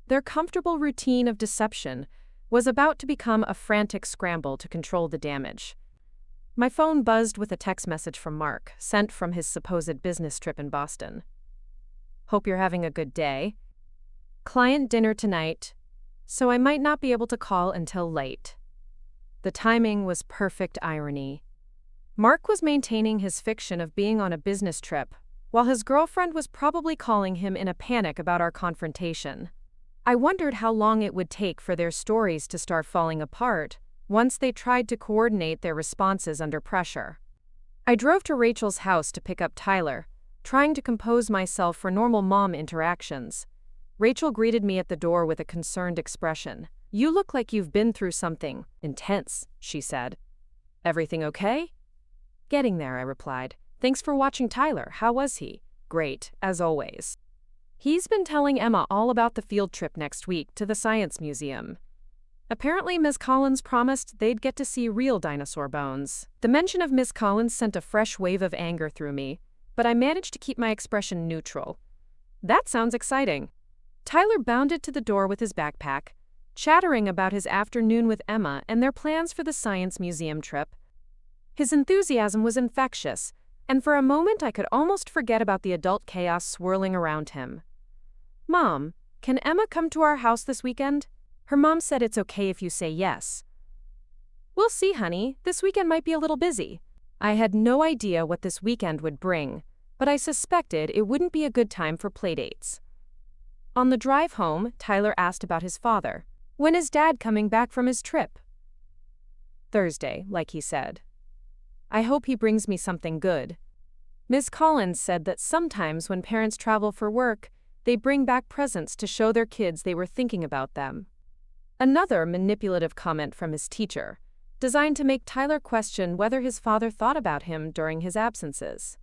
Their comfortable routine of deception was about to become a frantic scramble to control the damage. My phone buzzed with a text message from Mark, sent from his supposed business trip in Boston. "Hope you're having a good day. Client dinner tonight, so I might not be able to call until late." The timing was perfect irony. Mark was maintaining his fiction of being on a business trip, while his girlfriend was probably calling him in a panic about our confrontation. I wondered how long it would take for their stories to start falling apart once they tried to coordinate their responses under pressure. I drove to Rachel's house to pick up Tyler, trying to compose myself for normal mom interactions. Rachel greeted me at the door with a concerned expression. "You look like you've been through something intense," she said. "Everything okay?" "Getting there," I replied. "Thanks for watching Tyler. How was he?" "Great, as always. He's been telling Emma all about the field trip next week to the Science Museum. Apparently, Ms. Collins promised they'd get to see real dinosaur bones." The mention of Ms. Collins sent a fresh wave of anger through me, but I managed to keep my expression neutral. "That sounds exciting." Tyler bounded to the door with his backpack, chattering about his afternoon with Emma and their plans for the Science Museum trip. His enthusiasm was infectious, and for a moment I could almost forget about the adult chaos swirling around him. "Mom, can Emma come to our house this weekend? Her mom said it's okay if you say yes." "We'll see, honey. This weekend might be a little busy." I had no idea what this weekend would bring, but I suspected it wouldn't be a good time for playdates. On the drive home, Tyler asked about his father. "When is Dad coming back from his trip?" "Thursday, like he said. I hope he brings me something good." Ms. Collins said that sometimes when parents travel for work, they bring back presents to show their kids they were thinking about them. Another manipulative comment from his teacher, designed to make Tyler question whether his father thought about him during his absences.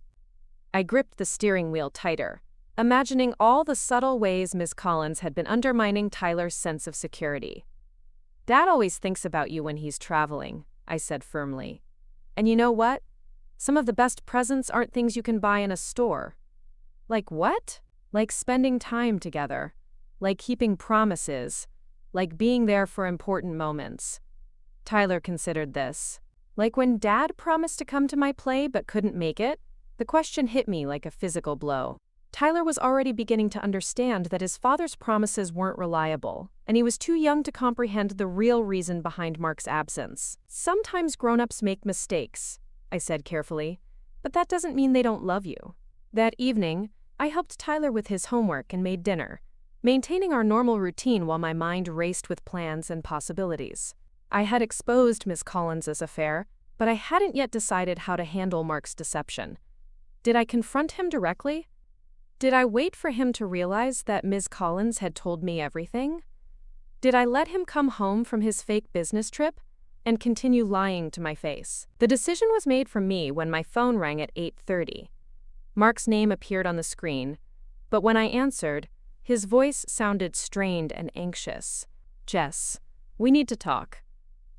I gripped the steering wheel tighter, imagining all the subtle ways Ms. Collins had been undermining Tyler's sense of security. "Dad always thinks about you when he's traveling," I said firmly. "And you know what? Some of the best presents aren't things you can buy in a store." "Like what?" "Like spending time together. Like keeping promises. Like being there for important moments." Tyler considered this. "Like when Dad promised to come to my play but couldn't make it?" The question hit me like a physical blow. Tyler was already beginning to understand that his father's promises weren't reliable, and he was too young to comprehend the real reason behind Mark's absence. "Sometimes grown-ups make mistakes," I said carefully, "but that doesn't mean they don't love you." That evening, I helped Tyler with his homework and made dinner, maintaining our normal routine while my mind raced with plans and possibilities. I had exposed Ms. Collins's affair, but I hadn't yet decided how to handle Mark's deception. Did I confront him directly? Did I wait for him to realize that Ms. Collins had told me everything? Did I let him come home from his fake business trip and continue lying to my face? The decision was made for me when my phone rang at 8:30. Mark's name appeared on the screen, but when I answered, his voice sounded strained and anxious. "Jess, we need to talk."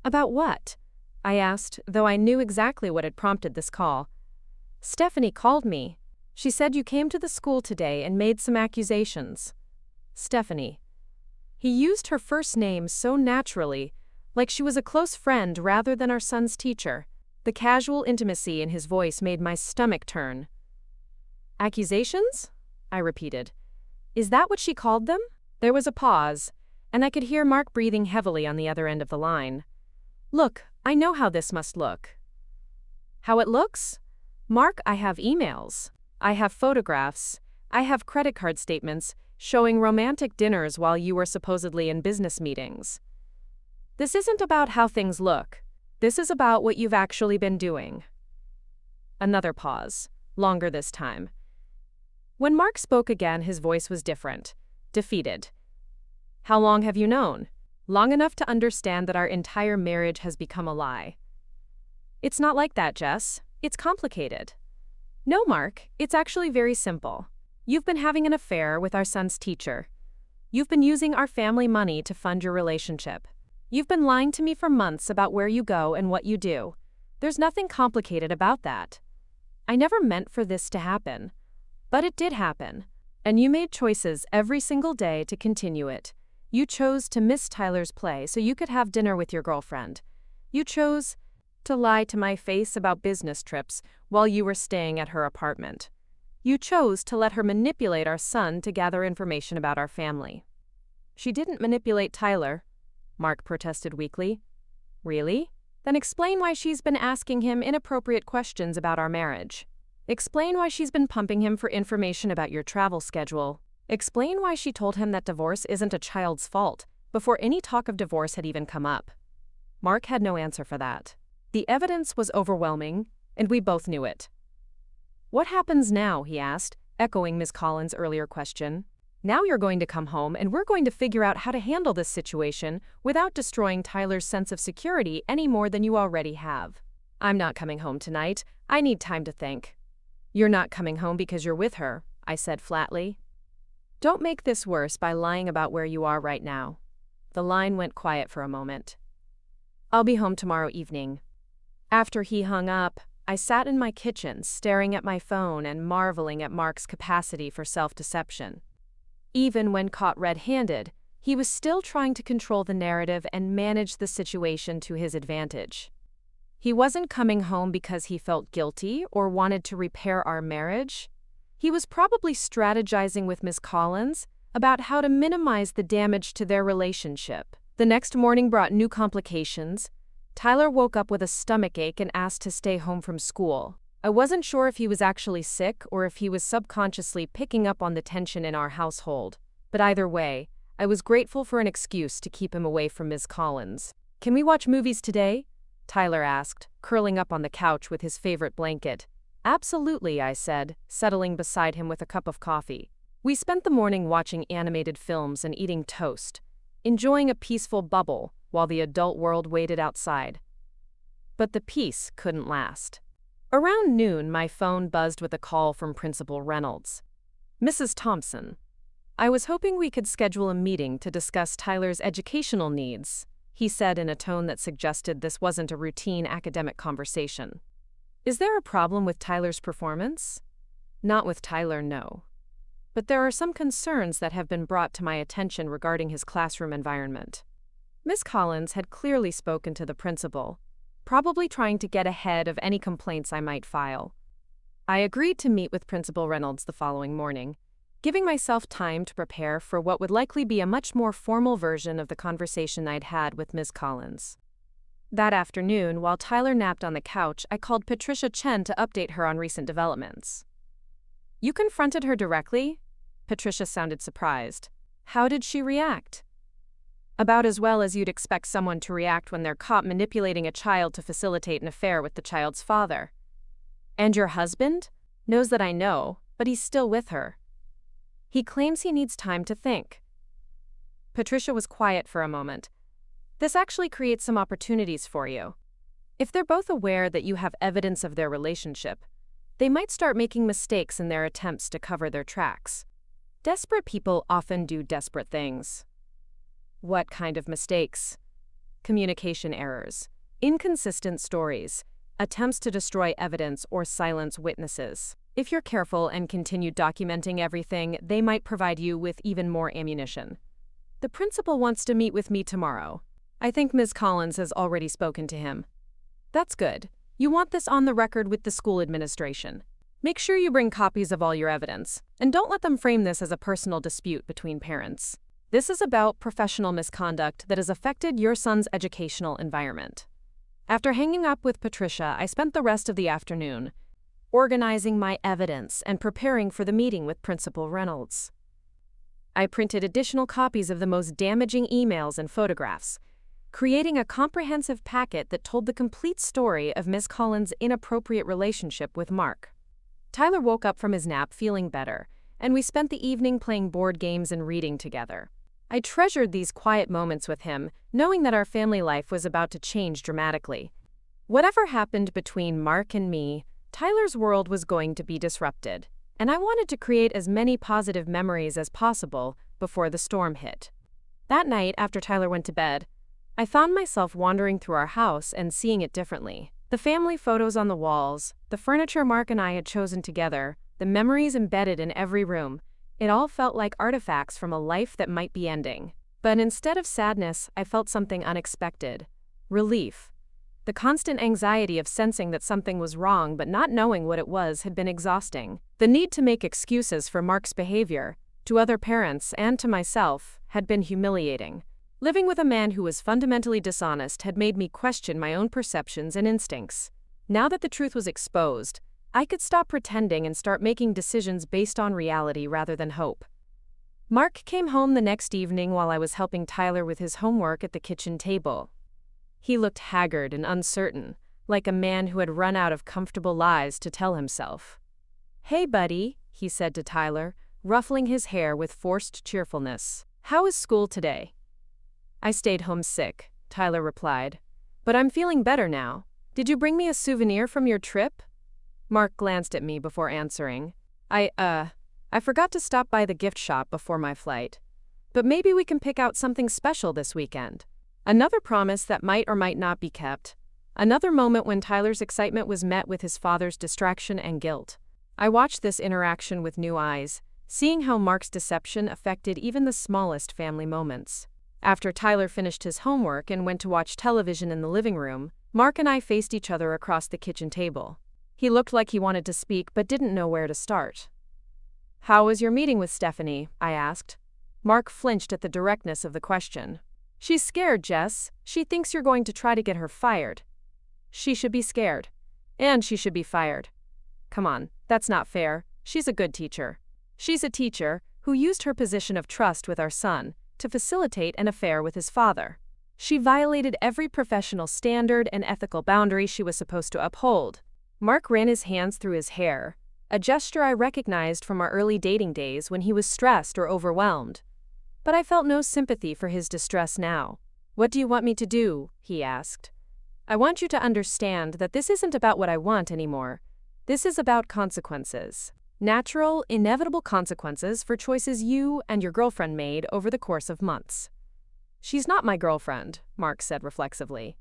"About what?" I asked, though I knew exactly what had prompted this call. "Stephanie called me. She said you came to the school today and made some accusations." "Stephanie." He used her first name so naturally, like she was a close friend rather than our son's teacher. The casual intimacy in his voice made my stomach turn. "Accusations?" I repeated. "Is that what she called them?" There was a pause, and I could hear Mark breathing heavily on the other end of the line. "Look, I know how this must look." "How it looks?" "Mark, I have emails. I have photographs. I have credit card statements showing romantic dinners while you were supposedly in business meetings. This isn't about how things look. This is about what you've actually been doing." Another pause, longer this time. When Mark spoke again, his voice was different, defeated. "How long have you known?" "Long enough to understand that our entire marriage has become a lie." "It's not like that, Jess. It's complicated." "No, Mark, it's actually very simple. You've been having an affair with our son's teacher. You've been using our family money to fund your relationship. You've been lying to me for months about where you go and what you do. There's nothing complicated about that. I never meant for this to happen. But it did happen. And you made choices every single day to continue it. You chose to miss Tyler's play so you could have dinner with your girlfriend. You chose to lie to my face about business trips while you were staying at her apartment. You chose to let her manipulate our son to gather information about our family." "She didn't manipulate Tyler," Mark protested weakly. "Really? Then explain why she's been asking him inappropriate questions about our marriage. Explain why she's been pumping him for information about your travel schedule. Explain why she told him that divorce isn't a child's fault before any talk of divorce had even come up." Mark had no answer for that. The evidence was overwhelming, and we both knew it. "What happens now?" he asked, echoing Ms. Collins' earlier question. "Now you're going to come home and we're going to figure out how to handle this situation without destroying Tyler's sense of security any more than you already have." "I'm not coming home tonight. I need time to think." "You're not coming home because you're with her," I said flatly. "Don't make this worse by lying about where you are right now." The line went quiet for a moment. "I'll be home tomorrow evening." After he hung up, I sat in my kitchen staring at my phone and marveling at Mark's capacity for self-deception. Even when caught red-handed, he was still trying to control the narrative and manage the situation to his advantage. He wasn't coming home because he felt guilty or wanted to repair our marriage. He was probably strategizing with Ms. Collins about how to minimize the damage to their relationship. The next morning brought new complications. Tyler woke up with a stomachache and asked to stay home from school. I wasn't sure if he was actually sick or if he was subconsciously picking up on the tension in our household, but either way, I was grateful for an excuse to keep him away from Ms. Collins. "Can we watch movies today?" Tyler asked, curling up on the couch with his favorite blanket. "Absolutely," I said, settling beside him with a cup of coffee. We spent the morning watching animated films and eating toast, enjoying a peaceful bubble while the adult world waited outside. But the peace couldn't last. Around noon, my phone buzzed with a call from Principal Reynolds. "Mrs. Thompson, I was hoping we could schedule a meeting to discuss Tyler's educational needs," he said in a tone that suggested this wasn't a routine academic conversation. "Is there a problem with Tyler's performance?" "Not with Tyler, no. But there are some concerns that have been brought to my attention regarding his classroom environment." Ms. Collins had clearly spoken to the principal, probably trying to get ahead of any complaints I might file. I agreed to meet with Principal Reynolds the following morning, giving myself time to prepare for what would likely be a much more formal version of the conversation I'd had with Ms. Collins. That afternoon, while Tyler napped on the couch, I called Patricia Chen to update her on recent developments. "You confronted her directly?" Patricia sounded surprised. "How did she react?" "About as well as you'd expect someone to react when they're caught manipulating a child to facilitate an affair with the child's father." "And your husband?" "Knows that I know, but he's still with her. He claims he needs time to think." Patricia was quiet for a moment. "This actually creates some opportunities for you. If they're both aware that you have evidence of their relationship, they might start making mistakes in their attempts to cover their tracks. Desperate people often do desperate things." "What kind of mistakes?" "Communication errors, inconsistent stories, attempts to destroy evidence or silence witnesses. If you're careful and continue documenting everything, they might provide you with even more ammunition." "The principal wants to meet with me tomorrow. I think Ms. Collins has already spoken to him." "That's good. You want this on the record with the school administration. Make sure you bring copies of all your evidence, and don't let them frame this as a personal dispute between parents. This is about professional misconduct that has affected your son's educational environment." After hanging up with Patricia, I spent the rest of the afternoon organizing my evidence and preparing for the meeting with Principal Reynolds. I printed additional copies of the most damaging emails and photographs, creating a comprehensive packet that told the complete story of Ms. Collins' inappropriate relationship with Mark. Tyler woke up from his nap feeling better, and we spent the evening playing board games and reading together. I treasured these quiet moments with him, knowing that our family life was about to change dramatically. Whatever happened between Mark and me, Tyler's world was going to be disrupted, and I wanted to create as many positive memories as possible before the storm hit. That night, after Tyler went to bed, I found myself wandering through our house and seeing it differently. The family photos on the walls, the furniture Mark and I had chosen together, the memories embedded in every room, it all felt like artifacts from a life that might be ending. But instead of sadness, I felt something unexpected. Relief. The constant anxiety of sensing that something was wrong but not knowing what it was had been exhausting. The need to make excuses for Mark's behavior, to other parents and to myself, had been humiliating. Living with a man who was fundamentally dishonest had made me question my own perceptions and instincts. Now that the truth was exposed, I could stop pretending and start making decisions based on reality rather than hope. Mark came home the next evening while I was helping Tyler with his homework at the kitchen table. He looked haggard and uncertain, like a man who had run out of comfortable lies to tell himself. "Hey, buddy," he said to Tyler, ruffling his hair with forced cheerfulness. "How is school today?" "I stayed home sick," Tyler replied. "But I'm feeling better now. Did you bring me a souvenir from your trip?" Mark glanced at me before answering. I forgot to stop by the gift shop before my flight. But maybe we can pick out something special this weekend." Another promise that might or might not be kept. Another moment when Tyler's excitement was met with his father's distraction and guilt. I watched this interaction with new eyes, seeing how Mark's deception affected even the smallest family moments. After Tyler finished his homework and went to watch television in the living room, Mark and I faced each other across the kitchen table. He looked like he wanted to speak but didn't know where to start. "How was your meeting with Stephanie?" I asked. Mark flinched at the directness of the question. "She's scared, Jess. She thinks you're going to try to get her fired." "She should be scared. And she should be fired." "Come on, that's not fair. She's a good teacher." "She's a teacher who used her position of trust with our son to facilitate an affair with his father. She violated every professional standard and ethical boundary she was supposed to uphold." Mark ran his hands through his hair, a gesture I recognized from our early dating days when he was stressed or overwhelmed. But I felt no sympathy for his distress now. "What do you want me to do?" he asked. "I want you to understand that this isn't about what I want anymore. This is about consequences. Natural, inevitable consequences for choices you and your girlfriend made over the course of months." "She's not my girlfriend," Mark said reflexively.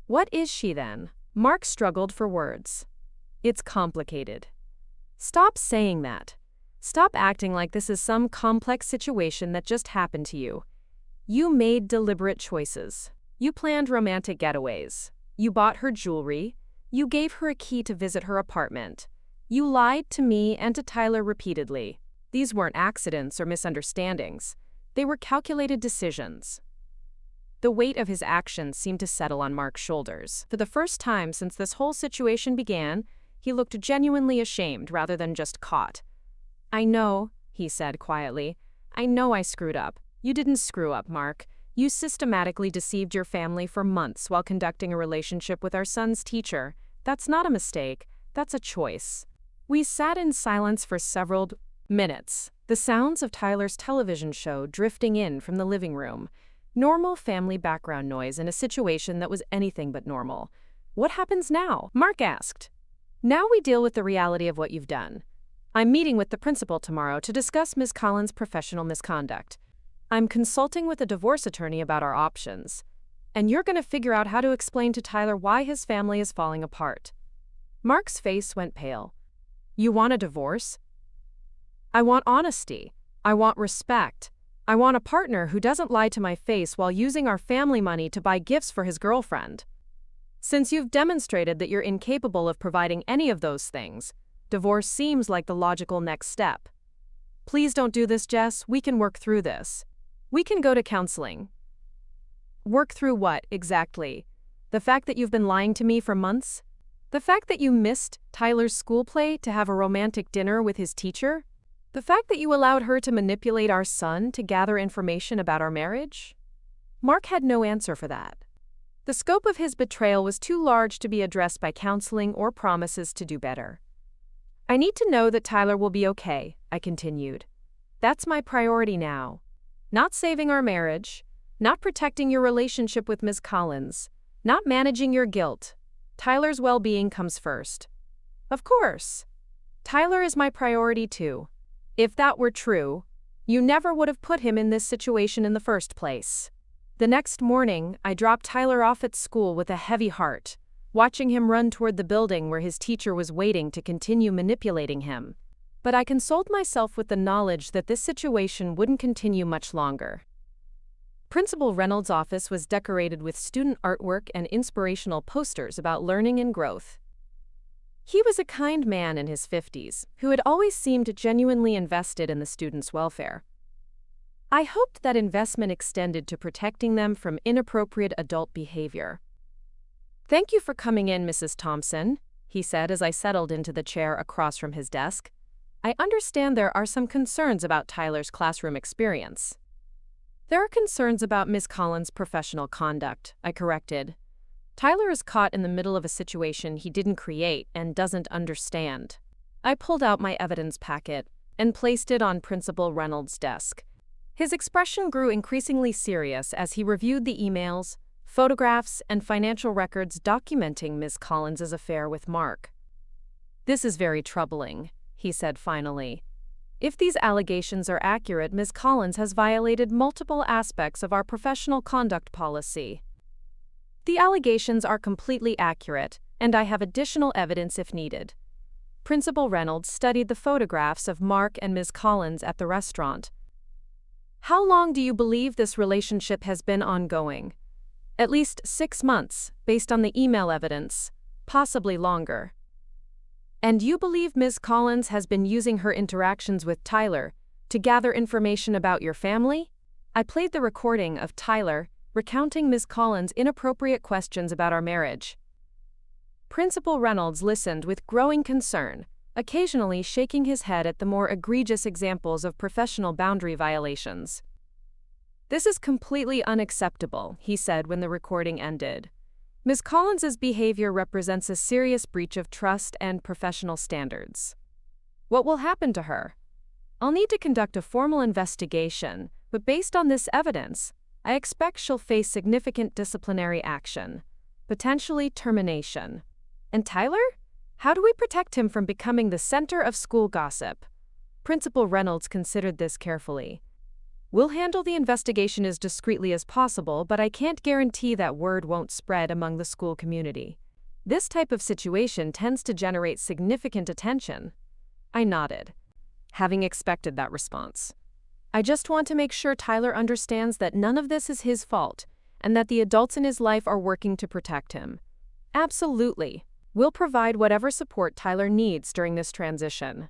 "What is she then?" Mark struggled for words. "It's complicated." "Stop saying that. Stop acting like this is some complex situation that just happened to you. You made deliberate choices. You planned romantic getaways. You bought her jewelry. You gave her a key to visit her apartment. You lied to me and to Tyler repeatedly. These weren't accidents or misunderstandings. They were calculated decisions." The weight of his actions seemed to settle on Mark's shoulders. For the first time since this whole situation began, he looked genuinely ashamed rather than just caught. "I know," he said quietly. "I know I screwed up." "You didn't screw up, Mark. You systematically deceived your family for months while conducting a relationship with our son's teacher. That's not a mistake. That's a choice." We sat in silence for several minutes, the sounds of Tyler's television show drifting in from the living room. Normal family background noise in a situation that was anything but normal. "What happens now?" Mark asked. "Now we deal with the reality of what you've done. I'm meeting with the principal tomorrow to discuss Ms. Collins' professional misconduct. I'm consulting with a divorce attorney about our options. And you're going to figure out how to explain to Tyler why his family is falling apart." Mark's face went pale. "You want a divorce?" "I want honesty. I want respect. I want a partner who doesn't lie to my face while using our family money to buy gifts for his girlfriend. Since you've demonstrated that you're incapable of providing any of those things, divorce seems like the logical next step. Please don't do this, Jess. We can work through this. We can go to counseling." "Work through what, exactly? The fact that you've been lying to me for months? The fact that you missed Tyler's school play to have a romantic dinner with his teacher? The fact that you allowed her to manipulate our son to gather information about our marriage?" Mark had no answer for that. The scope of his betrayal was too large to be addressed by counseling or promises to do better. "I need to know that Tyler will be okay," I continued. "That's my priority now. Not saving our marriage, not protecting your relationship with Ms. Collins, not managing your guilt. Tyler's well-being comes first." "Of course. Tyler is my priority too. If that were true, you never would have put him in this situation in the first place." The next morning, I dropped Tyler off at school with a heavy heart, watching him run toward the building where his teacher was waiting to continue manipulating him. But I consoled myself with the knowledge that this situation wouldn't continue much longer. Principal Reynolds' office was decorated with student artwork and inspirational posters about learning and growth. He was a kind man in his 50s who had always seemed genuinely invested in the students' welfare. I hoped that investment extended to protecting them from inappropriate adult behavior. "Thank you for coming in, Mrs. Thompson," he said as I settled into the chair across from his desk. "I understand there are some concerns about Tyler's classroom experience." "There are concerns about Ms. Collins' professional conduct," I corrected. Tyler is caught in the middle of a situation he didn't create and doesn't understand. I pulled out my evidence packet and placed it on Principal Reynolds' desk. His expression grew increasingly serious as he reviewed the emails, photographs, and financial records documenting Ms. Collins' affair with Mark. "This is very troubling," he said finally. "If these allegations are accurate, Ms. Collins has violated multiple aspects of our professional conduct policy." "The allegations are completely accurate, and I have additional evidence if needed." Principal Reynolds studied the photographs of Mark and Ms. Collins at the restaurant. "How long do you believe this relationship has been ongoing?" "At least 6 months, based on the email evidence, possibly longer." "And you believe Ms. Collins has been using her interactions with Tyler to gather information about your family?" I played the recording of Tyler recounting Ms. Collins' inappropriate questions about our marriage. Principal Reynolds listened with growing concern, occasionally shaking his head at the more egregious examples of professional boundary violations. "This is completely unacceptable," he said when the recording ended. "Ms. Collins's behavior represents a serious breach of trust and professional standards. What will happen to her? I'll need to conduct a formal investigation, but based on this evidence, I expect she'll face significant disciplinary action, potentially termination. And Tyler? How do we protect him from becoming the center of school gossip?" Principal Reynolds considered this carefully. "We'll handle the investigation as discreetly as possible, but I can't guarantee that word won't spread among the school community. This type of situation tends to generate significant attention." I nodded, having expected that response. "I just want to make sure Tyler understands that none of this is his fault, and that the adults in his life are working to protect him." "Absolutely. We'll provide whatever support Tyler needs during this transition."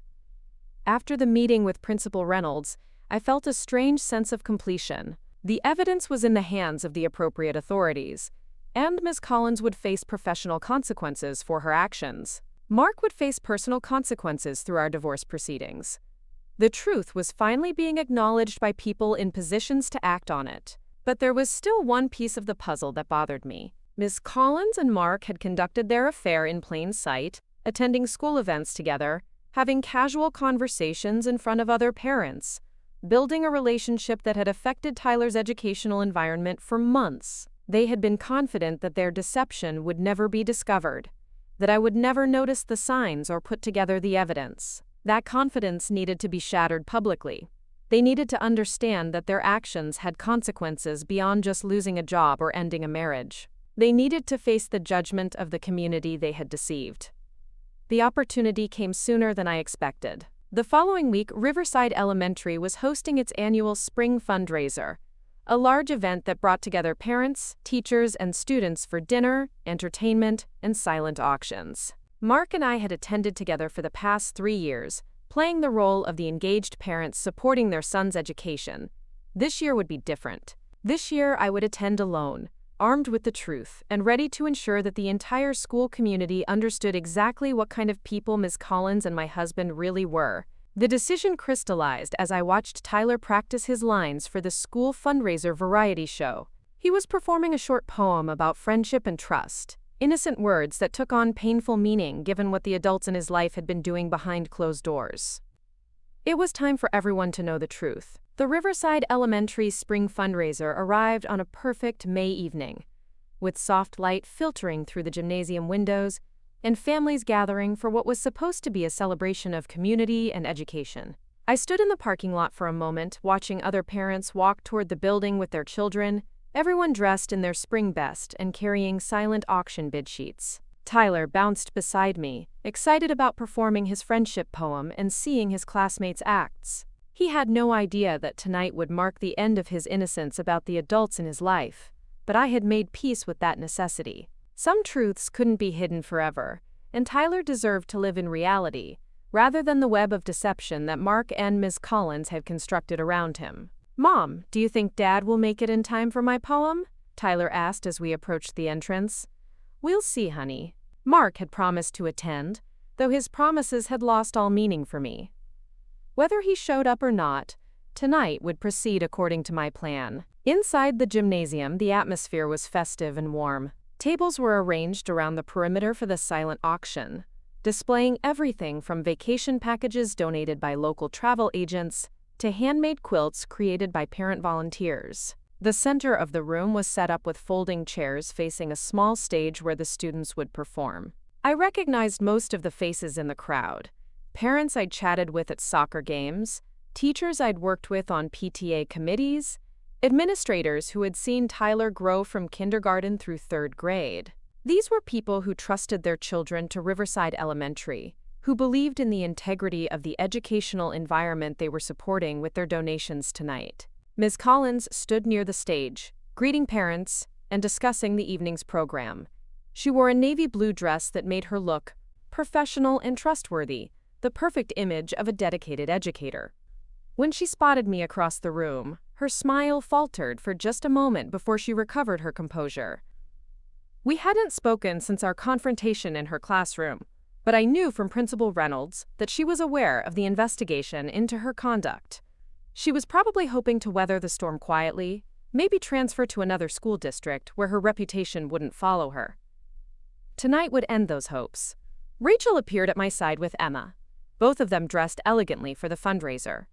After the meeting with Principal Reynolds, I felt a strange sense of completion. The evidence was in the hands of the appropriate authorities, and Ms. Collins would face professional consequences for her actions. Mark would face personal consequences through our divorce proceedings. The truth was finally being acknowledged by people in positions to act on it. But there was still one piece of the puzzle that bothered me. Ms. Collins and Mark had conducted their affair in plain sight, attending school events together, having casual conversations in front of other parents, building a relationship that had affected Tyler's educational environment for months. They had been confident that their deception would never be discovered, that I would never notice the signs or put together the evidence. That confidence needed to be shattered publicly. They needed to understand that their actions had consequences beyond just losing a job or ending a marriage. They needed to face the judgment of the community they had deceived. The opportunity came sooner than I expected. The following week, Riverside Elementary was hosting its annual spring fundraiser, a large event that brought together parents, teachers, and students for dinner, entertainment, and silent auctions. Mark and I had attended together for the past 3 years, playing the role of the engaged parents supporting their son's education. This year would be different. This year I would attend alone, armed with the truth, and ready to ensure that the entire school community understood exactly what kind of people Ms. Collins and my husband really were. The decision crystallized as I watched Tyler practice his lines for the school fundraiser variety show. He was performing a short poem about friendship and trust, innocent words that took on painful meaning given what the adults in his life had been doing behind closed doors. It was time for everyone to know the truth. The Riverside Elementary spring fundraiser arrived on a perfect May evening, with soft light filtering through the gymnasium windows and families gathering for what was supposed to be a celebration of community and education. I stood in the parking lot for a moment, watching other parents walk toward the building with their children, everyone dressed in their spring best and carrying silent auction bid sheets. Tyler bounced beside me, excited about performing his friendship poem and seeing his classmates' acts. He had no idea that tonight would mark the end of his innocence about the adults in his life, but I had made peace with that necessity. Some truths couldn't be hidden forever, and Tyler deserved to live in reality, rather than the web of deception that Mark and Ms. Collins had constructed around him. "Mom, do you think Dad will make it in time for my poem?" Tyler asked as we approached the entrance. "We'll see, honey." Mark had promised to attend, though his promises had lost all meaning for me. Whether he showed up or not, tonight would proceed according to my plan. Inside the gymnasium, the atmosphere was festive and warm. Tables were arranged around the perimeter for the silent auction, displaying everything from vacation packages donated by local travel agents to handmade quilts created by parent volunteers. The center of the room was set up with folding chairs facing a small stage where the students would perform. I recognized most of the faces in the crowd: parents I'd chatted with at soccer games, teachers I'd worked with on PTA committees, administrators who had seen Tyler grow from kindergarten through 3rd grade. These were people who trusted their children to Riverside Elementary, who believed in the integrity of the educational environment they were supporting with their donations tonight. Ms. Collins stood near the stage, greeting parents and discussing the evening's program. She wore a navy blue dress that made her look professional and trustworthy, the perfect image of a dedicated educator. When she spotted me across the room, her smile faltered for just a moment before she recovered her composure. We hadn't spoken since our confrontation in her classroom, but I knew from Principal Reynolds that she was aware of the investigation into her conduct. She was probably hoping to weather the storm quietly, maybe transfer to another school district where her reputation wouldn't follow her. Tonight would end those hopes. Rachel appeared at my side with Emma, both of them dressed elegantly for the fundraiser.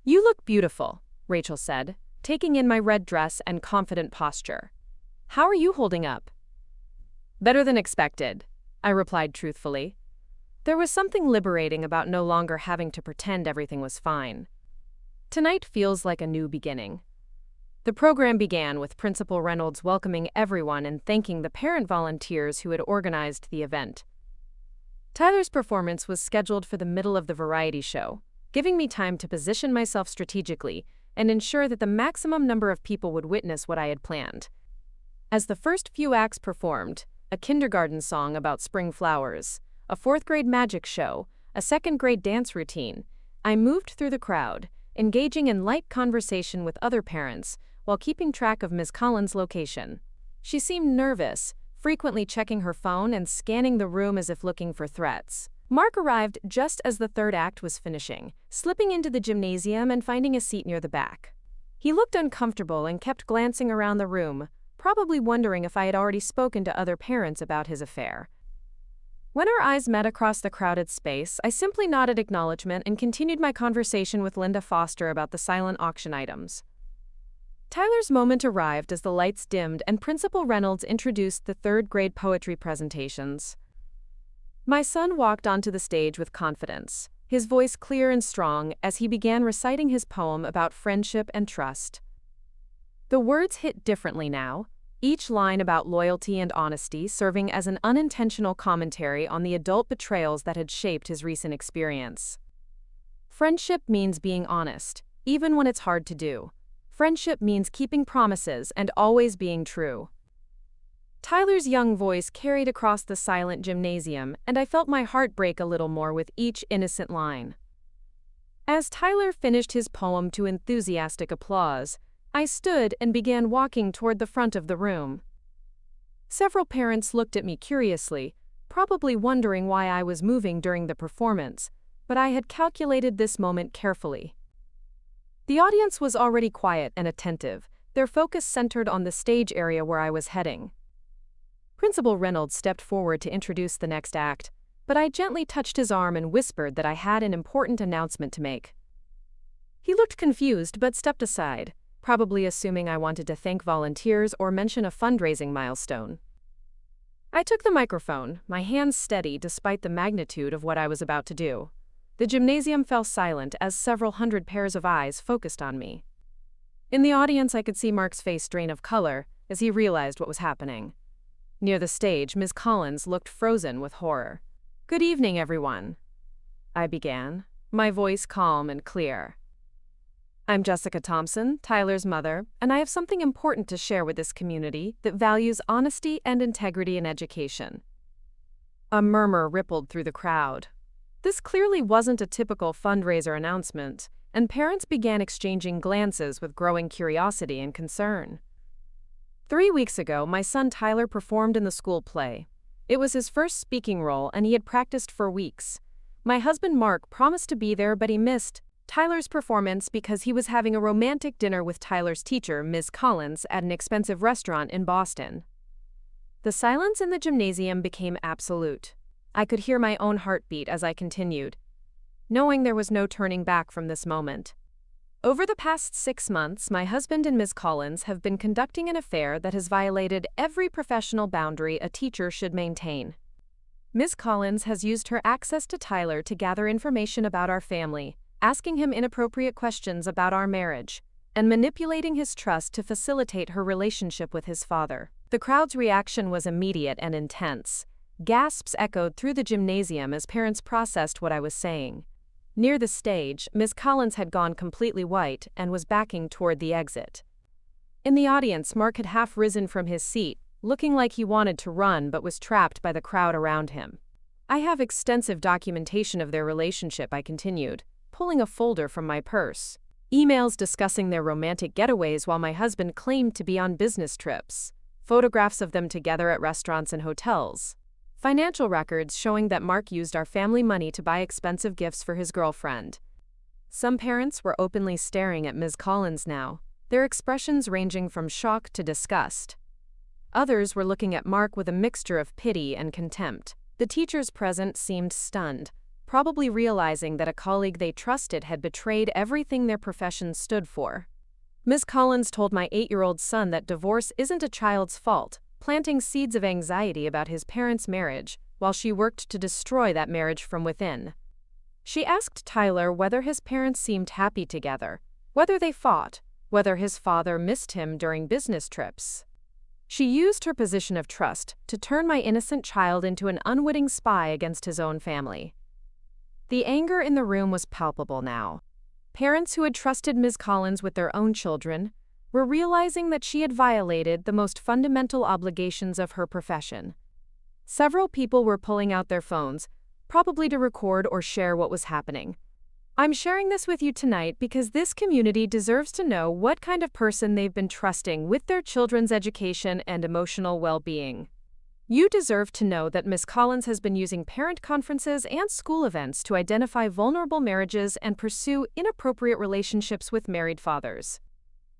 "You look beautiful," Rachel said, taking in my red dress and confident posture. "How are you holding up?" "Better than expected," I replied truthfully. There was something liberating about no longer having to pretend everything was fine. Tonight feels like a new beginning. The program began with Principal Reynolds welcoming everyone and thanking the parent volunteers who had organized the event. Tyler's performance was scheduled for the middle of the variety show, giving me time to position myself strategically and ensure that the maximum number of people would witness what I had planned. As the first few acts performed, a kindergarten song about spring flowers, a 4th grade magic show, a 2nd grade dance routine, I moved through the crowd, engaging in light conversation with other parents while keeping track of Ms. Collins' location. She seemed nervous, frequently checking her phone and scanning the room as if looking for threats. Mark arrived just as the 3rd act was finishing, slipping into the gymnasium and finding a seat near the back. He looked uncomfortable and kept glancing around the room, probably wondering if I had already spoken to other parents about his affair. When our eyes met across the crowded space, I simply nodded acknowledgement and continued my conversation with Linda Foster about the silent auction items. Tyler's moment arrived as the lights dimmed and Principal Reynolds introduced the 3rd grade poetry presentations. My son walked onto the stage with confidence, his voice clear and strong as he began reciting his poem about friendship and trust. The words hit differently now, each line about loyalty and honesty serving as an unintentional commentary on the adult betrayals that had shaped his recent experience. Friendship means being honest, even when it's hard to do. Friendship means keeping promises and always being true. Tyler's young voice carried across the silent gymnasium, and I felt my heart break a little more with each innocent line. As Tyler finished his poem to enthusiastic applause, I stood and began walking toward the front of the room. Several parents looked at me curiously, probably wondering why I was moving during the performance, but I had calculated this moment carefully. The audience was already quiet and attentive, their focus centered on the stage area where I was heading. Principal Reynolds stepped forward to introduce the next act, but I gently touched his arm and whispered that I had an important announcement to make. He looked confused but stepped aside, probably assuming I wanted to thank volunteers or mention a fundraising milestone. I took the microphone, my hands steady despite the magnitude of what I was about to do. The gymnasium fell silent as several hundred pairs of eyes focused on me. In the audience, I could see Mark's face drain of color as he realized what was happening. Near the stage, Ms. Collins looked frozen with horror. "Good evening, everyone," I began, my voice calm and clear. "I'm Jessica Thompson, Tyler's mother, and I have something important to share with this community that values honesty and integrity in education." A murmur rippled through the crowd. This clearly wasn't a typical fundraiser announcement, and parents began exchanging glances with growing curiosity and concern. 3 weeks ago, my son Tyler performed in the school play. It was his first speaking role, and he had practiced for weeks. My husband Mark promised to be there, but he missed Tyler's performance because he was having a romantic dinner with Tyler's teacher, Ms. Collins, at an expensive restaurant in Boston. The silence in the gymnasium became absolute. I could hear my own heartbeat as I continued, knowing there was no turning back from this moment. Over the past 6 months, my husband and Ms. Collins have been conducting an affair that has violated every professional boundary a teacher should maintain. Ms. Collins has used her access to Tyler to gather information about our family, asking him inappropriate questions about our marriage, and manipulating his trust to facilitate her relationship with his father. The crowd's reaction was immediate and intense. Gasps echoed through the gymnasium as parents processed what I was saying. Near the stage, Ms. Collins had gone completely white and was backing toward the exit. In the audience, Mark had half risen from his seat, looking like he wanted to run but was trapped by the crowd around him. I have extensive documentation of their relationship, I continued, pulling a folder from my purse. Emails discussing their romantic getaways while my husband claimed to be on business trips. Photographs of them together at restaurants and hotels. Financial records showing that Mark used our family money to buy expensive gifts for his girlfriend. Some parents were openly staring at Ms. Collins now, their expressions ranging from shock to disgust. Others were looking at Mark with a mixture of pity and contempt. The teachers present seemed stunned, probably realizing that a colleague they trusted had betrayed everything their profession stood for. Ms. Collins told my 8-year-old son that divorce isn't a child's fault, planting seeds of anxiety about his parents' marriage while she worked to destroy that marriage from within. She asked Tyler whether his parents seemed happy together, whether they fought, whether his father missed him during business trips. She used her position of trust to turn my innocent child into an unwitting spy against his own family. The anger in the room was palpable now. Parents who had trusted Ms. Collins with their own children were realizing that she had violated the most fundamental obligations of her profession. Several people were pulling out their phones, probably to record or share what was happening. I'm sharing this with you tonight because this community deserves to know what kind of person they've been trusting with their children's education and emotional well-being. You deserve to know that Ms. Collins has been using parent conferences and school events to identify vulnerable marriages and pursue inappropriate relationships with married fathers.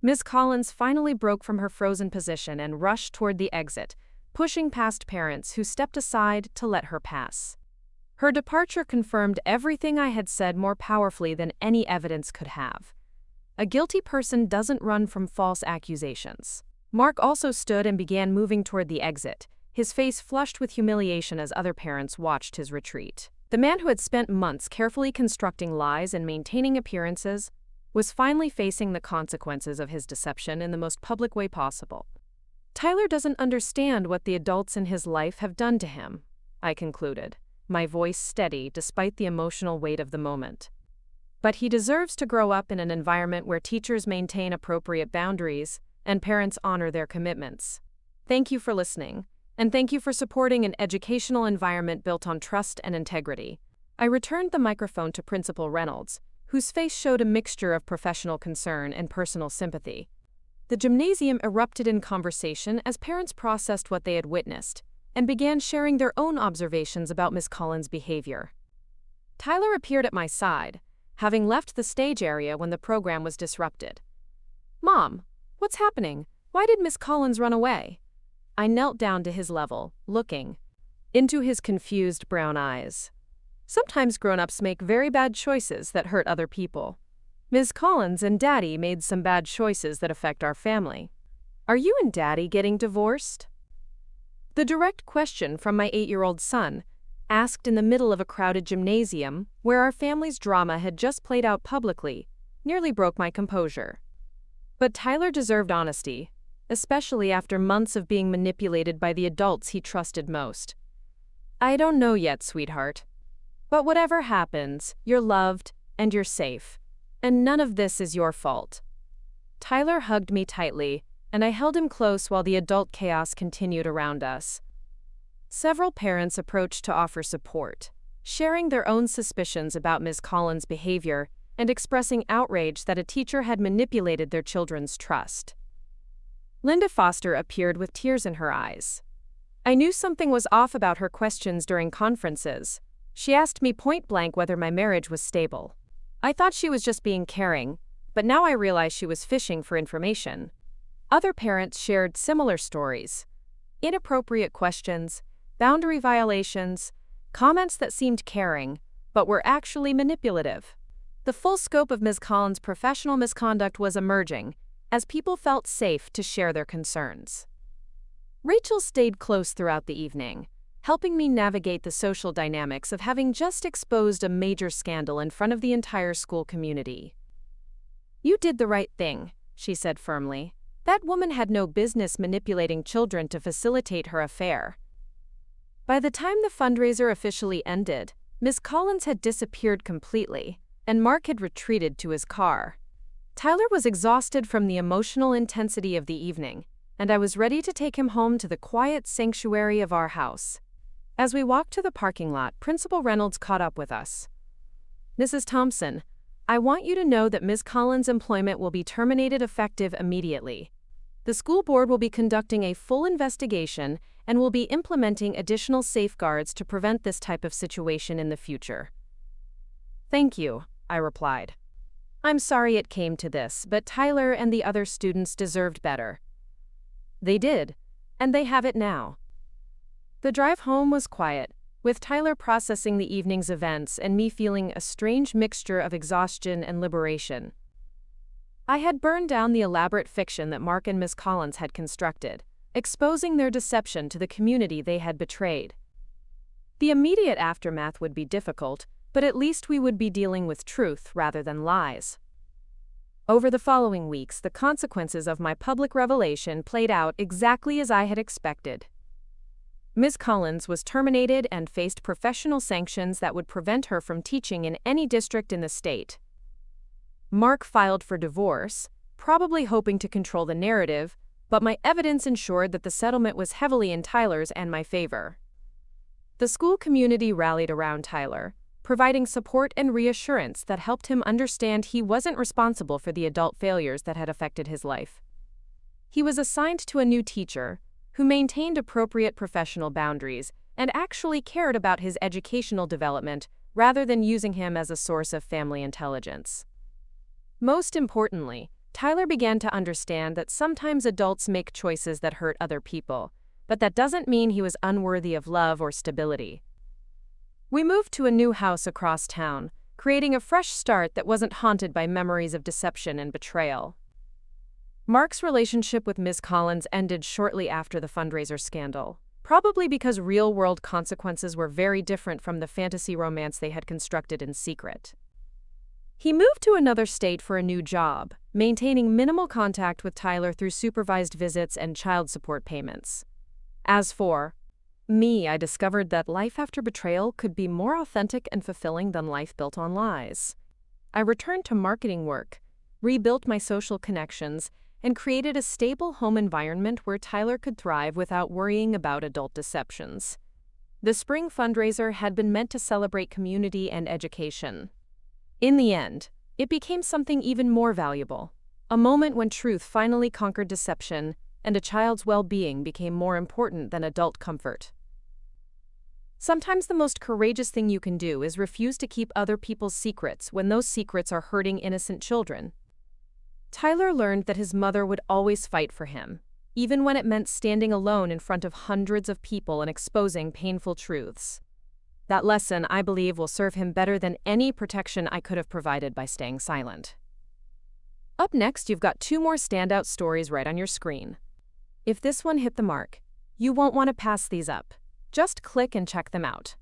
Ms. Collins finally broke from her frozen position and rushed toward the exit, pushing past parents who stepped aside to let her pass. Her departure confirmed everything I had said more powerfully than any evidence could have. A guilty person doesn't run from false accusations. Mark also stood and began moving toward the exit, his face flushed with humiliation as other parents watched his retreat. The man who had spent months carefully constructing lies and maintaining appearances was finally facing the consequences of his deception in the most public way possible. Tyler doesn't understand what the adults in his life have done to him, I concluded, my voice steady despite the emotional weight of the moment. But he deserves to grow up in an environment where teachers maintain appropriate boundaries and parents honor their commitments. Thank you for listening, and thank you for supporting an educational environment built on trust and integrity. I returned the microphone to Principal Reynolds, whose face showed a mixture of professional concern and personal sympathy. The gymnasium erupted in conversation as parents processed what they had witnessed and began sharing their own observations about Ms. Collins' behavior. Tyler appeared at my side, having left the stage area when the program was disrupted. "Mom, what's happening? Why did Ms. Collins run away?" I knelt down to his level, looking into his confused brown eyes. Sometimes grown-ups make very bad choices that hurt other people. Ms. Collins and Daddy made some bad choices that affect our family. Are you and Daddy getting divorced? The direct question from my 8-year-old son, asked in the middle of a crowded gymnasium where our family's drama had just played out publicly, nearly broke my composure. But Tyler deserved honesty, especially after months of being manipulated by the adults he trusted most. "I don't know yet, sweetheart. But whatever happens, you're loved and you're safe. And none of this is your fault." Tyler hugged me tightly, and I held him close while the adult chaos continued around us. Several parents approached to offer support, sharing their own suspicions about Ms. Collins' behavior and expressing outrage that a teacher had manipulated their children's trust. Linda Foster appeared with tears in her eyes. I knew something was off about her questions during conferences. She asked me point-blank whether my marriage was stable. I thought she was just being caring, but now I realize she was fishing for information. Other parents shared similar stories. inappropriate questions, boundary violations, comments that seemed caring, but were actually manipulative. The full scope of Ms. Collins' professional misconduct was emerging, as people felt safe to share their concerns. Rachel stayed close throughout the evening, helping me navigate the social dynamics of having just exposed a major scandal in front of the entire school community. "You did the right thing," she said firmly. "That woman had no business manipulating children to facilitate her affair." By the time the fundraiser officially ended, Ms. Collins had disappeared completely, and Mark had retreated to his car. Tyler was exhausted from the emotional intensity of the evening, and I was ready to take him home to the quiet sanctuary of our house. As we walked to the parking lot, Principal Reynolds caught up with us. "Mrs. Thompson, I want you to know that Ms. Collins' employment will be terminated effective immediately. The school board will be conducting a full investigation and will be implementing additional safeguards to prevent this type of situation in the future." "Thank you," I replied. "I'm sorry it came to this, but Tyler and the other students deserved better." They did, and they have it now. The drive home was quiet, with Tyler processing the evening's events and me feeling a strange mixture of exhaustion and liberation. I had burned down the elaborate fiction that Mark and Miss Collins had constructed, exposing their deception to the community they had betrayed. The immediate aftermath would be difficult, but at least we would be dealing with truth rather than lies. Over the following weeks, the consequences of my public revelation played out exactly as I had expected. Ms. Collins was terminated and faced professional sanctions that would prevent her from teaching in any district in the state. Mark filed for divorce, probably hoping to control the narrative, but my evidence ensured that the settlement was heavily in Tyler's and my favor. The school community rallied around Tyler, providing support and reassurance that helped him understand he wasn't responsible for the adult failures that had affected his life. He was assigned to a new teacher, who maintained appropriate professional boundaries and actually cared about his educational development rather than using him as a source of family intelligence. Most importantly, Tyler began to understand that sometimes adults make choices that hurt other people, but that doesn't mean he was unworthy of love or stability. We moved to a new house across town, creating a fresh start that wasn't haunted by memories of deception and betrayal. Mark's relationship with Ms. Collins ended shortly after the fundraiser scandal, probably because real-world consequences were very different from the fantasy romance they had constructed in secret. He moved to another state for a new job, maintaining minimal contact with Tyler through supervised visits and child support payments. As for me, I discovered that life after betrayal could be more authentic and fulfilling than life built on lies. I returned to marketing work, rebuilt my social connections, and created a stable home environment where Tyler could thrive without worrying about adult deceptions. The spring fundraiser had been meant to celebrate community and education. In the end, it became something even more valuable, a moment when truth finally conquered deception and a child's well-being became more important than adult comfort. Sometimes the most courageous thing you can do is refuse to keep other people's secrets when those secrets are hurting innocent children. Tyler learned that his mother would always fight for him, even when it meant standing alone in front of hundreds of people and exposing painful truths. That lesson, I believe, will serve him better than any protection I could have provided by staying silent. Up next, you've got 2 more standout stories right on your screen. If this one hit the mark, you won't want to pass these up. Just click and check them out.